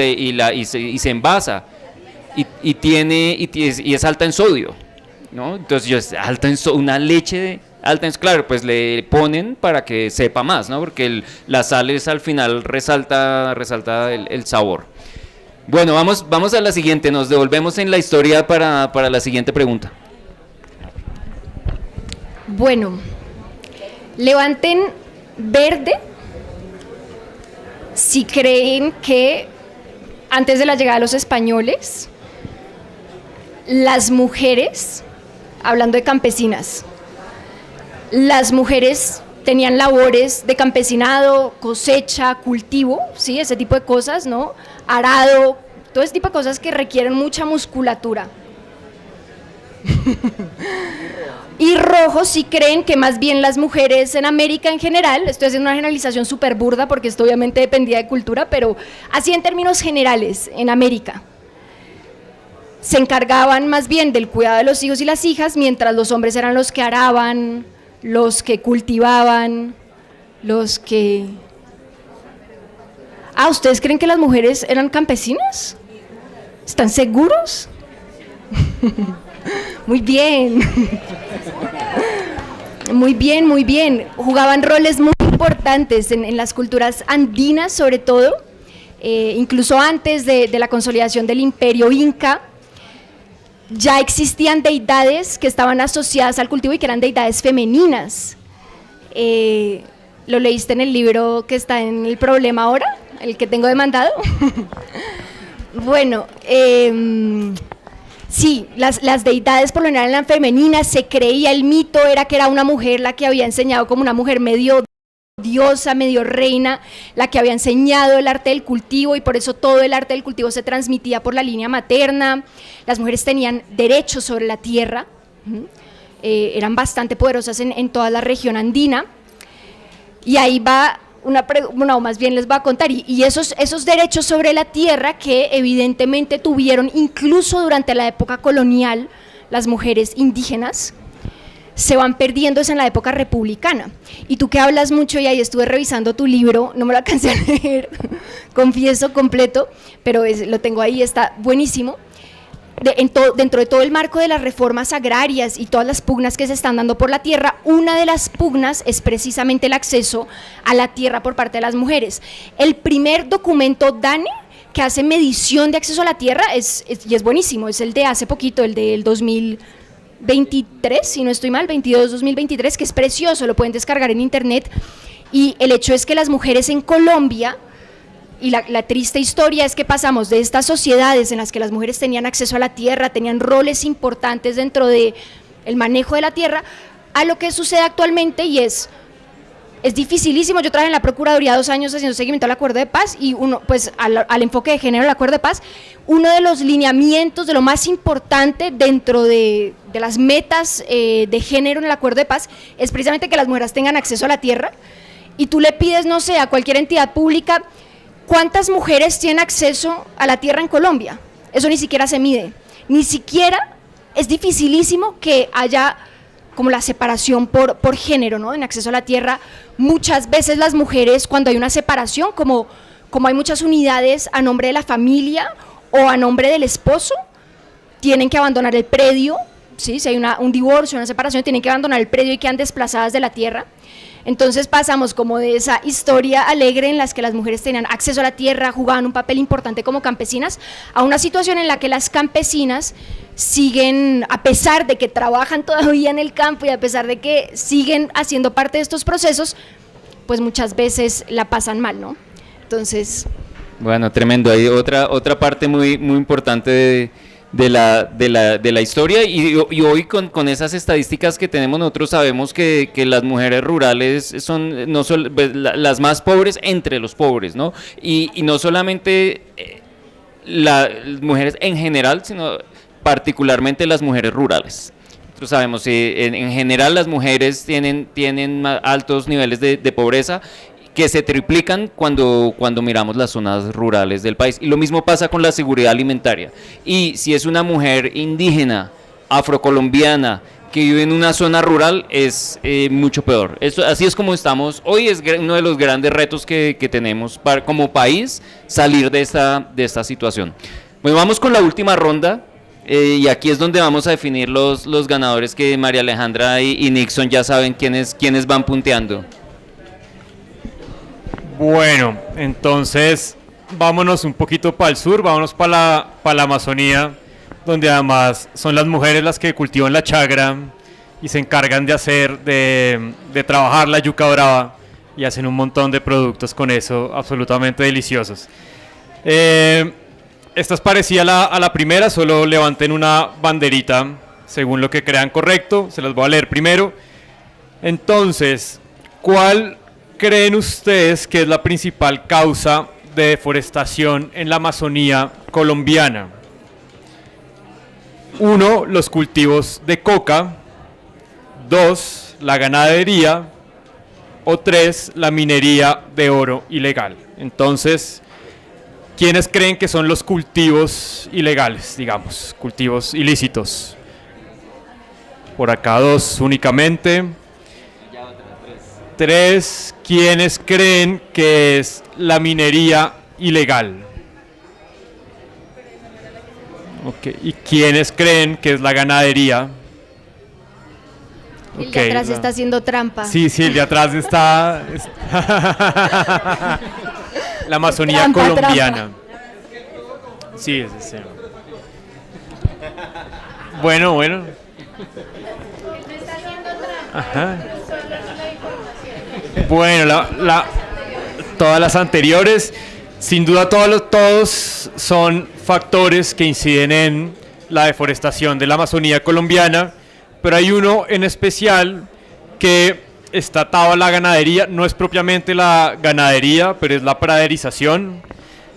[SPEAKER 1] se envasa. Y es alta en sodio, ¿no? Entonces alta en una leche alta, claro, pues le ponen para que sepa más, ¿no? Porque la sal es al final resalta el sabor. Bueno, vamos a la siguiente, nos devolvemos en la historia para la siguiente pregunta.
[SPEAKER 2] Bueno, levanten verde si creen que antes de la llegada de los españoles, las mujeres, hablando de campesinas, las mujeres tenían labores de campesinado, cosecha, cultivo, ¿sí? Ese tipo de cosas, ¿no? Arado, todo ese tipo de cosas que requieren mucha musculatura. Y rojo si creen que más bien las mujeres en América en general, estoy haciendo una generalización súper burda porque esto obviamente dependía de cultura, pero así en términos generales, en América, se encargaban más bien del cuidado de los hijos y las hijas, mientras los hombres eran los que araban, los que cultivaban, los que... Ah, ¿ustedes creen que las mujeres eran campesinas? ¿Están seguros? Muy bien. Muy bien, muy bien. Jugaban roles muy importantes en las culturas andinas, sobre todo, incluso antes de la consolidación del imperio inca. Ya existían deidades que estaban asociadas al cultivo y que eran deidades femeninas. ¿Lo leíste en el libro que está en El Problema ahora? ¿El que tengo demandado? Bueno, sí, las deidades por lo general eran femeninas, se creía, el mito era que era una mujer la que había enseñado, como una mujer medio diosa, medio reina, la que había enseñado el arte del cultivo, y por eso todo el arte del cultivo se transmitía por la línea materna. Las mujeres tenían derechos sobre la tierra, eran bastante poderosas en toda la región andina, y ahí va no, más bien les voy a contar, y esos derechos sobre la tierra que evidentemente tuvieron incluso durante la época colonial las mujeres indígenas, se van perdiendo en la época republicana. Y tú que hablas mucho, y ahí estuve revisando tu libro, no me lo alcancé a leer, confieso, completo, pero lo tengo ahí, está buenísimo. Dentro de todo el marco de las reformas agrarias y todas las pugnas que se están dando por la tierra, una de las pugnas es precisamente el acceso a la tierra por parte de las mujeres. El primer documento DANE que hace medición de acceso a la tierra y es buenísimo, es el de hace poquito, el del 2023, si no estoy mal, 22-2023, que es precioso, lo pueden descargar en internet, y el hecho es que las mujeres en Colombia, y la triste historia es que pasamos de estas sociedades en las que las mujeres tenían acceso a la tierra, tenían roles importantes dentro del manejo de la tierra, a lo que sucede actualmente, y es dificilísimo. Yo trabajé en la Procuraduría 2 años haciendo seguimiento al Acuerdo de Paz, y uno, pues al enfoque de género del Acuerdo de Paz, uno de los lineamientos, de lo más importante dentro de las metas de género en el Acuerdo de Paz, es precisamente que las mujeres tengan acceso a la tierra. Y tú le pides, no sé, a cualquier entidad pública, ¿cuántas mujeres tienen acceso a la tierra en Colombia? Eso ni siquiera se mide, ni siquiera, es dificilísimo que haya como la separación por género, ¿no? En acceso a la tierra, muchas veces las mujeres, cuando hay una separación, como hay muchas unidades a nombre de la familia o a nombre del esposo, tienen que abandonar el predio, ¿sí? Si hay un divorcio, una separación, tienen que abandonar el predio y quedan desplazadas de la tierra. Entonces pasamos como de esa historia alegre en la que las mujeres tenían acceso a la tierra, jugaban un papel importante como campesinas, a una situación en la que las campesinas siguen, a pesar de que trabajan todavía en el campo y a pesar de que siguen haciendo parte de estos procesos, pues muchas veces la pasan mal, ¿no? Entonces...
[SPEAKER 1] Bueno, tremendo. Hay otra parte muy, muy importante de la historia, y hoy con esas estadísticas que tenemos nosotros sabemos que las mujeres rurales son no solo las más pobres entre los pobres, ¿no? Y no solamente las mujeres en general, sino particularmente las mujeres rurales. Nosotros sabemos que en general las mujeres tienen más altos niveles de pobreza, que se triplican cuando miramos las zonas rurales del país. Y lo mismo pasa con la seguridad alimentaria. Y si es una mujer indígena, afrocolombiana, que vive en una zona rural, es mucho peor. Así es como estamos hoy, es uno de los grandes retos que tenemos como país, salir de esta situación. Bueno, vamos con la última ronda. Y aquí es donde vamos a definir los ganadores, que María Alejandra y Nixon ya saben quiénes van punteando.
[SPEAKER 3] Bueno, entonces vámonos un poquito para el sur, vámonos para la Amazonía, donde además son las mujeres las que cultivan la chagra y se encargan de trabajar la yuca brava y hacen un montón de productos con eso absolutamente deliciosos. Esta es parecida a la primera, solo levanten una banderita según lo que crean correcto, se las voy a leer primero. Entonces, ¿cuál creen ustedes que es la principal causa de deforestación en la Amazonía colombiana? 1, los cultivos de coca. 2, la ganadería. O 3, la minería de oro ilegal. Entonces, ¿quiénes creen que son los cultivos ilegales, digamos, cultivos ilícitos? Por acá 2 únicamente. 3, ¿quiénes creen que es la minería ilegal? Okay. ¿Y quiénes creen que es la ganadería?
[SPEAKER 2] El de atrás está haciendo trampa.
[SPEAKER 3] Sí, el de atrás está la Amazonía
[SPEAKER 2] Trampa,
[SPEAKER 3] colombiana.
[SPEAKER 2] trampa.
[SPEAKER 3] Sí. Bueno. Ajá. Bueno, todas las anteriores, sin duda todos son factores que inciden en la deforestación de la Amazonía colombiana, pero hay uno en especial que está atado a la ganadería, no es propiamente la ganadería, pero es la praderización,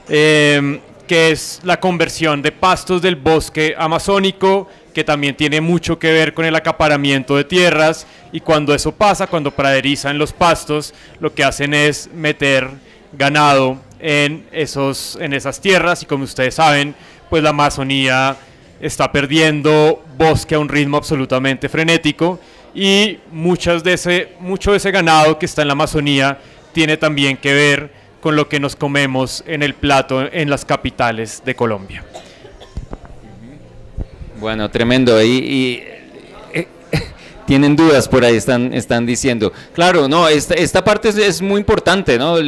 [SPEAKER 3] que es la conversión de pastos del bosque amazónico, que también tiene mucho que ver con el acaparamiento de tierras, y cuando eso pasa, cuando praderizan los pastos, lo que hacen es meter ganado en esas tierras, y como ustedes saben, pues la Amazonía está perdiendo bosque a un ritmo absolutamente frenético, y mucho de ese ganado que está en la Amazonía tiene también que ver con lo que nos comemos en el plato en las capitales de Colombia.
[SPEAKER 1] Bueno, tremendo. Tienen dudas por ahí, están diciendo. Claro, no, esta parte es muy importante, ¿no?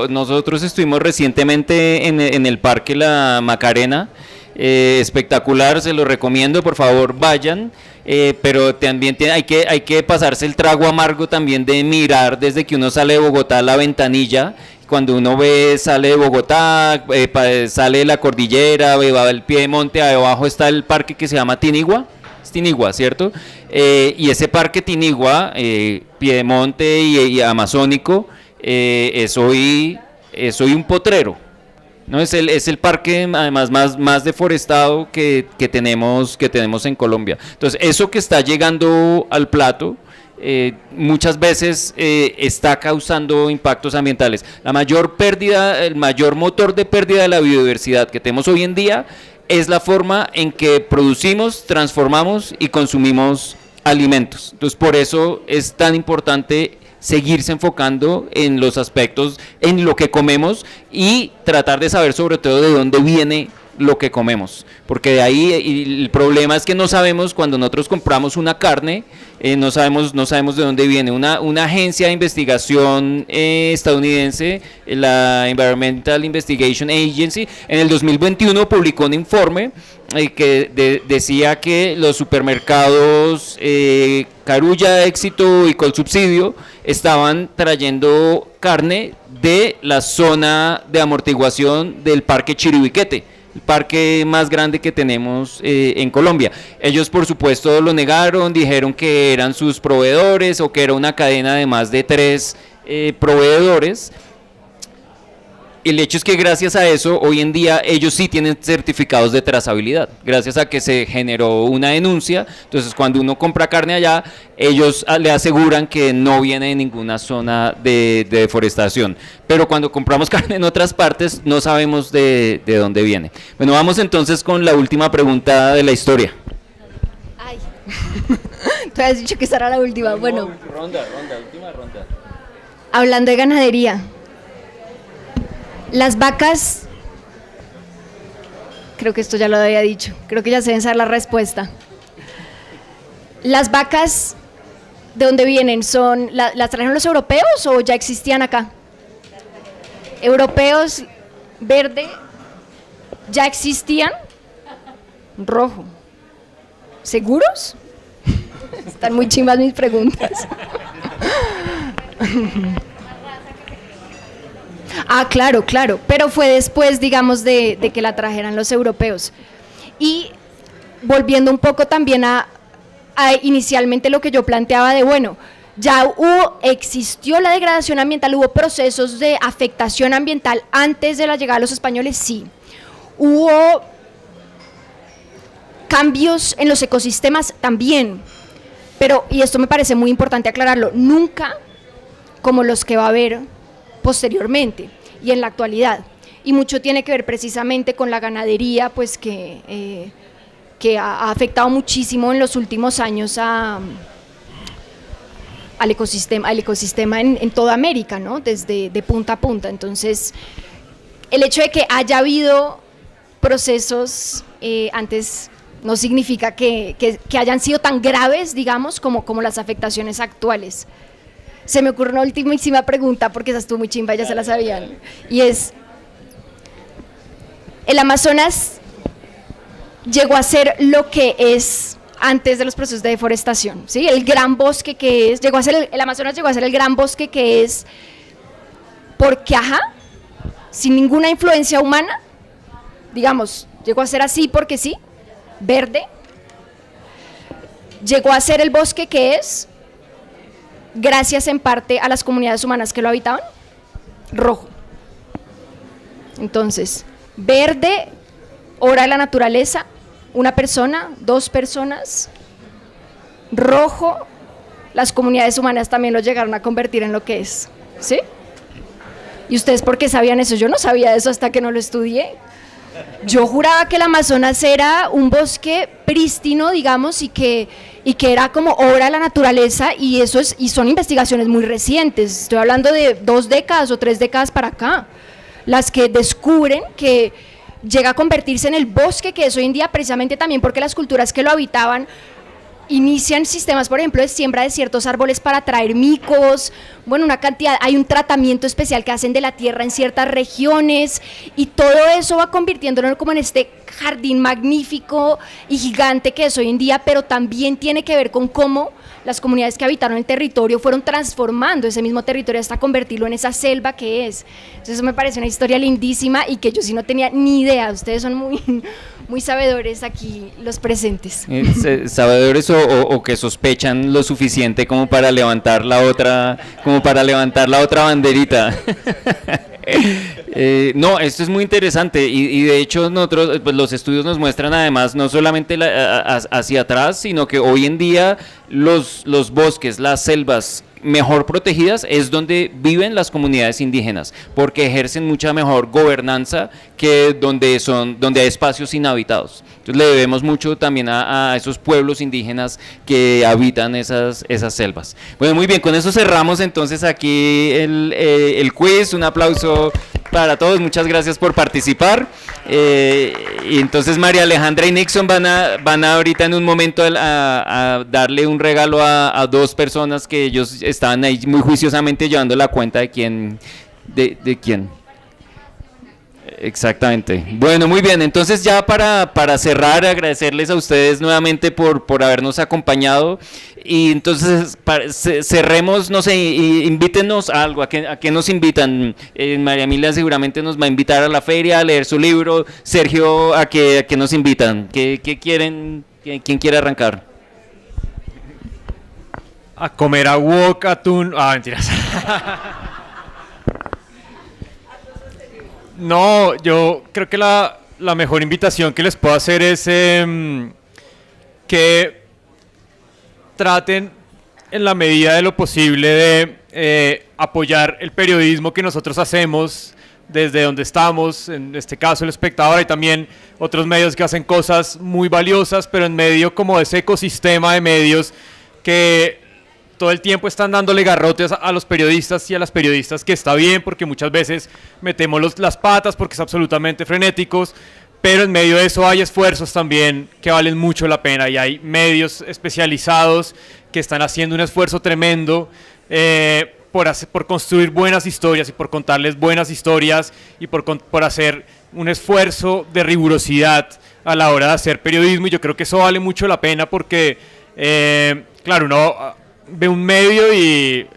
[SPEAKER 1] Nosotros estuvimos recientemente en el Parque La Macarena, espectacular, se lo recomiendo, por favor vayan, pero también hay que pasarse el trago amargo también de mirar desde que uno sale de Bogotá a la ventanilla. Cuando uno sale de Bogotá, sale de la cordillera, va al Piedemonte, abajo está el parque que se llama Tinigua, es Tinigua, ¿cierto? Y ese parque Tinigua, Piedemonte y amazónico, es hoy un potrero, ¿no? Es el parque además más deforestado que tenemos en Colombia. Entonces, eso que está llegando al plato, muchas veces está causando impactos ambientales. El mayor motor de pérdida de la biodiversidad que tenemos hoy en día es la forma en que producimos, transformamos y consumimos alimentos. Entonces, por eso es tan importante seguirse enfocando en los aspectos, en lo que comemos, y tratar de saber sobre todo de dónde viene lo que comemos, porque de ahí el problema es que no sabemos, cuando nosotros compramos una carne, no sabemos de dónde viene. Una agencia de investigación estadounidense, la Environmental Investigation Agency, en el 2021 publicó un informe que decía que los supermercados Carulla, Éxito y Colsubsidio estaban trayendo carne de la zona de amortiguación del Parque Chiribiquete, el parque más grande que tenemos en Colombia. Ellos, por supuesto, lo negaron, dijeron que eran sus proveedores o que era una cadena de más de 3 proveedores. El hecho es que gracias a eso, hoy en día ellos sí tienen certificados de trazabilidad, gracias a que se generó una denuncia. Entonces, cuando uno compra carne allá, ellos le aseguran que no viene de ninguna zona de deforestación. Pero cuando compramos carne en otras partes, no sabemos de dónde viene. Bueno, vamos entonces con la última pregunta de la historia.
[SPEAKER 2] Ay, tú has dicho que esa era la última. Bueno,
[SPEAKER 1] Última ronda.
[SPEAKER 2] hablando de ganadería, las vacas Creo que esto ya lo había dicho. Creo que ya sé saber la respuesta. ¿Las vacas de dónde vienen? ¿Las trajeron los europeos o ya existían acá? Europeos, verde, ¿ya existían? Rojo. ¿Seguros? Están muy chimbas mis preguntas. Ah, claro, pero fue después, digamos, de que la trajeran los europeos. Y volviendo un poco también a inicialmente lo que yo planteaba de, bueno, ya existió la degradación ambiental, hubo procesos de afectación ambiental antes de la llegada de los españoles, sí. Hubo cambios en los ecosistemas también, pero, y esto me parece muy importante aclararlo, nunca como los que va a haber posteriormente y en la actualidad. Y mucho tiene que ver precisamente con la ganadería, pues que ha afectado muchísimo en los últimos años al ecosistema en toda América, ¿no? Desde de punta a punta. Entonces, el hecho de que haya habido procesos antes no significa que hayan sido tan graves, digamos, como las afectaciones actuales. Se me ocurre una ultimísima pregunta, porque esa estuvo muy chimba, ya se la sabían, y es, ¿el Amazonas llegó a ser lo que es antes de los procesos de deforestación? ¿Sí? El gran bosque que es, el Amazonas llegó a ser el gran bosque que es, porque sin ninguna influencia humana, digamos, llegó a ser así porque sí, verde, llegó a ser el bosque que es, gracias en parte a las comunidades humanas que lo habitaban, rojo. Entonces, verde, obra de la naturaleza, una persona, dos personas, rojo, las comunidades humanas también lo llegaron a convertir en lo que es, ¿sí? ¿Y ustedes por qué sabían eso? Yo no sabía eso hasta que no lo estudié. Yo juraba que el Amazonas era un bosque prístino, digamos, y que era como obra de la naturaleza, y son investigaciones muy recientes, estoy hablando de 2 décadas o 3 décadas para acá, las que descubren que llega a convertirse en el bosque que es hoy en día, precisamente también porque las culturas que lo habitaban inician sistemas, por ejemplo, de siembra de ciertos árboles para atraer micos, bueno, hay un tratamiento especial que hacen de la tierra en ciertas regiones, y todo eso va convirtiéndolo como en este jardín magnífico y gigante que es hoy en día, pero también tiene que ver con cómo las comunidades que habitaron el territorio fueron transformando ese mismo territorio hasta convertirlo en esa selva que es. Entonces eso me parece una historia lindísima y que yo sí no tenía ni idea. Ustedes son muy sabedores aquí los presentes.
[SPEAKER 1] Sabedores o que sospechan lo suficiente como para levantar la otra banderita. No, esto es muy interesante y de hecho nosotros, pues, los estudios nos muestran además no solamente hacia atrás, sino que hoy en día los bosques, las selvas mejor protegidas es donde viven las comunidades indígenas, porque ejercen mucha mejor gobernanza que donde hay espacios inhabitados. Entonces le debemos mucho también a esos pueblos indígenas que habitan esas selvas. Bueno, muy bien, con eso cerramos entonces aquí el quiz. Un aplauso para todos, muchas gracias por participar. Y entonces María Alejandra y Nixon van a ahorita en un momento a darle un regalo a 2 personas que ellos estaban ahí muy juiciosamente llevando la cuenta de quién. Exactamente. Bueno, muy bien, entonces ya para cerrar, agradecerles a ustedes nuevamente por habernos acompañado, y entonces cerremos, no sé, invítenos a algo. ¿A qué nos invitan? María Emilia seguramente nos va a invitar a la feria, a leer su libro. Sergio, ¿a qué nos invitan? ¿Qué quieren? ¿Quién quiere arrancar?
[SPEAKER 3] A comer a wok, atún. Mentiras. No, yo creo que la mejor invitación que les puedo hacer es que traten en la medida de lo posible de apoyar el periodismo que nosotros hacemos desde donde estamos, en este caso El Espectador, y también otros medios que hacen cosas muy valiosas, pero en medio como de ese ecosistema de medios que todo el tiempo están dándole garrotes a los periodistas y a las periodistas, que está bien porque muchas veces metemos las patas porque es absolutamente frenéticos, pero en medio de eso hay esfuerzos también que valen mucho la pena y hay medios especializados que están haciendo un esfuerzo tremendo por construir buenas historias y por contarles buenas historias y por hacer un esfuerzo de rigurosidad a la hora de hacer periodismo, y yo creo que eso vale mucho la pena porque, claro, uno ve un medio y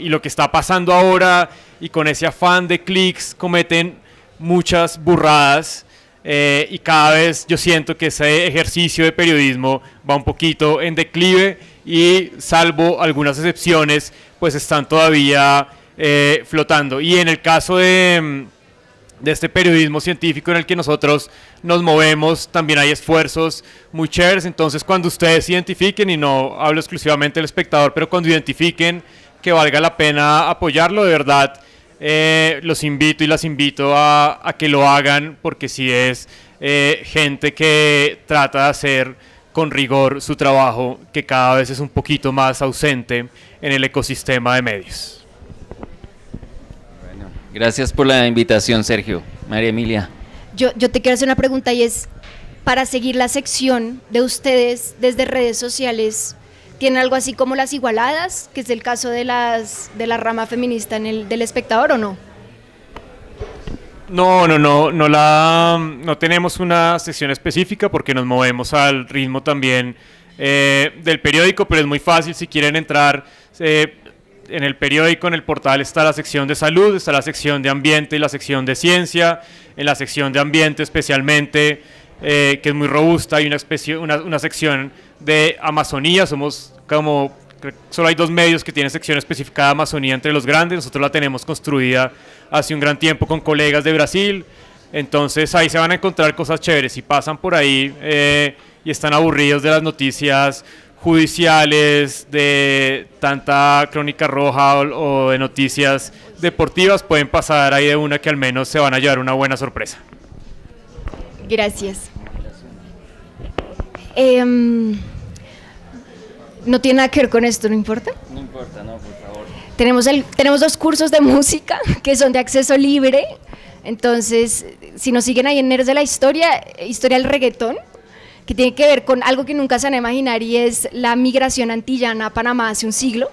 [SPEAKER 3] lo que está pasando ahora, y con ese afán de clics cometen muchas burradas, y cada vez yo siento que ese ejercicio de periodismo va un poquito en declive y, salvo algunas excepciones, pues están todavía flotando. Y en el caso de este periodismo científico en el que nosotros nos movemos, también hay esfuerzos muy chéveres. Entonces, cuando ustedes identifiquen, y no hablo exclusivamente del espectador, pero cuando identifiquen que valga la pena apoyarlo, de verdad, los invito y las invito a que lo hagan, porque si es gente que trata de hacer con rigor su trabajo, que cada vez es un poquito más ausente en el ecosistema de medios.
[SPEAKER 1] Gracias por la invitación, Sergio. María Emilia.
[SPEAKER 2] Yo te quiero hacer una pregunta, y es, para seguir la sección de ustedes desde redes sociales, ¿tienen algo así como Las Igualadas, que es el caso de la rama feminista del Espectador, o no?
[SPEAKER 3] No tenemos una sección específica porque nos movemos al ritmo también del periódico, pero es muy fácil. Si quieren entrar en el periódico, en el portal está la sección de salud, está la sección de ambiente y la sección de ciencia. En la sección de ambiente especialmente, que es muy robusta, hay una sección de Amazonía. Solo hay 2 medios que tienen sección específica de Amazonía entre los grandes. Nosotros la tenemos construida hace un gran tiempo con colegas de Brasil. Entonces ahí se van a encontrar cosas chéveres. Si pasan por ahí y están aburridos de las noticias judiciales, de tanta crónica roja o de noticias deportivas, pueden pasar ahí de una, que al menos se van a llevar una buena sorpresa.
[SPEAKER 2] Gracias. No tiene nada que ver con esto, ¿no importa?
[SPEAKER 1] No importa, no, por favor.
[SPEAKER 2] Tenemos 2 cursos de música que son de acceso libre. Entonces, si nos siguen ahí en Nerds de la Historia del reggaetón, que tiene que ver con algo que nunca se van a imaginar, y es la migración antillana a Panamá hace un siglo.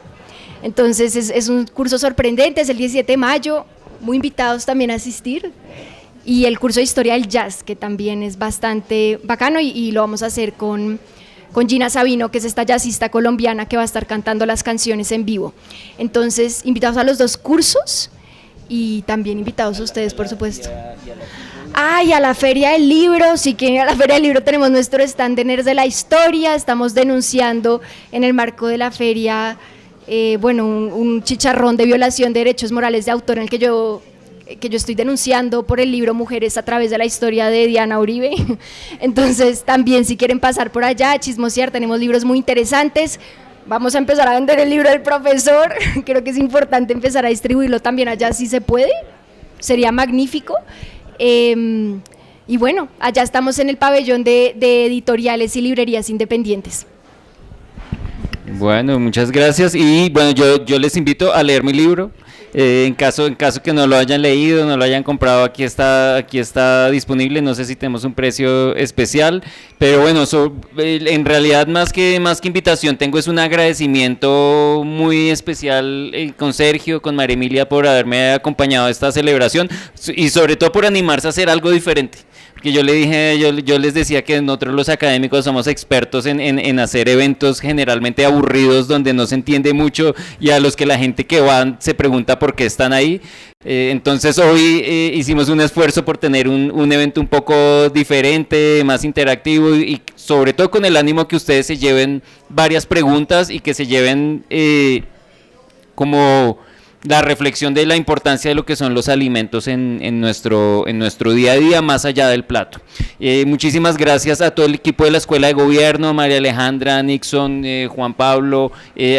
[SPEAKER 2] Entonces es un curso sorprendente, es el 17 de mayo, muy invitados también a asistir. Y el curso de Historia del Jazz, que también es bastante bacano, y lo vamos a hacer con Gina Sabino, que es esta jazzista colombiana que va a estar cantando las canciones en vivo. Entonces, invitados a los 2 cursos, y también invitados a ustedes, por supuesto. Y a la Feria del Libro. Si quieren ir a la Feria del Libro, tenemos nuestro stand de Nerds de la Historia. Estamos denunciando en el marco de la feria un chicharrón de violación de derechos morales de autor, en el que yo estoy denunciando por el libro Mujeres a través de la historia de Diana Uribe. Entonces, también, si quieren pasar por allá a chismosear, tenemos libros muy interesantes. Vamos a empezar a vender el libro del profesor. Creo que es importante empezar a distribuirlo también allá, si se puede. Sería magnífico. Y bueno, allá estamos en el pabellón de editoriales y librerías independientes.
[SPEAKER 1] Bueno, muchas gracias. Y bueno, yo les invito a leer mi libro. En caso que no lo hayan leído, no lo hayan comprado, aquí está disponible. No sé si tenemos un precio especial, pero bueno, en realidad más que invitación, tengo es un agradecimiento muy especial con Sergio, con María Emilia, por haberme acompañado a esta celebración, y sobre todo por animarse a hacer algo diferente. Que yo les decía que nosotros los académicos somos expertos en hacer eventos generalmente aburridos, donde no se entiende mucho, y a los que la gente que va se pregunta por qué están ahí. Entonces hoy hicimos un esfuerzo por tener un evento un poco diferente, más interactivo, y sobre todo con el ánimo que ustedes se lleven varias preguntas y que se lleven como la reflexión de la importancia de lo que son los alimentos en nuestro día a día, más allá del plato. Muchísimas gracias a todo el equipo de la Escuela de Gobierno, María Alejandra, Nixon, Juan Pablo,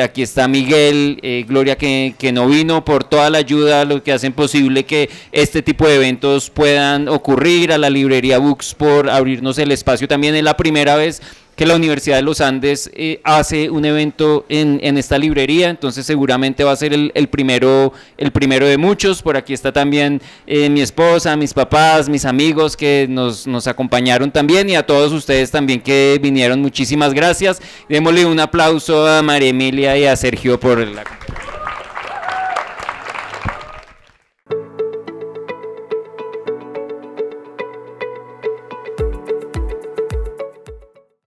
[SPEAKER 1] aquí está Miguel, Gloria, que no vino, por toda la ayuda, lo que hacen posible que este tipo de eventos puedan ocurrir, a la librería Books por abrirnos el espacio. También es la primera vez que la Universidad de los Andes hace un evento en esta librería, entonces seguramente va a ser el primero de muchos. Por aquí está también mi esposa, mis papás, mis amigos que nos acompañaron también, y a todos ustedes también que vinieron, muchísimas gracias. Démosle un aplauso a María Emilia y a Sergio por la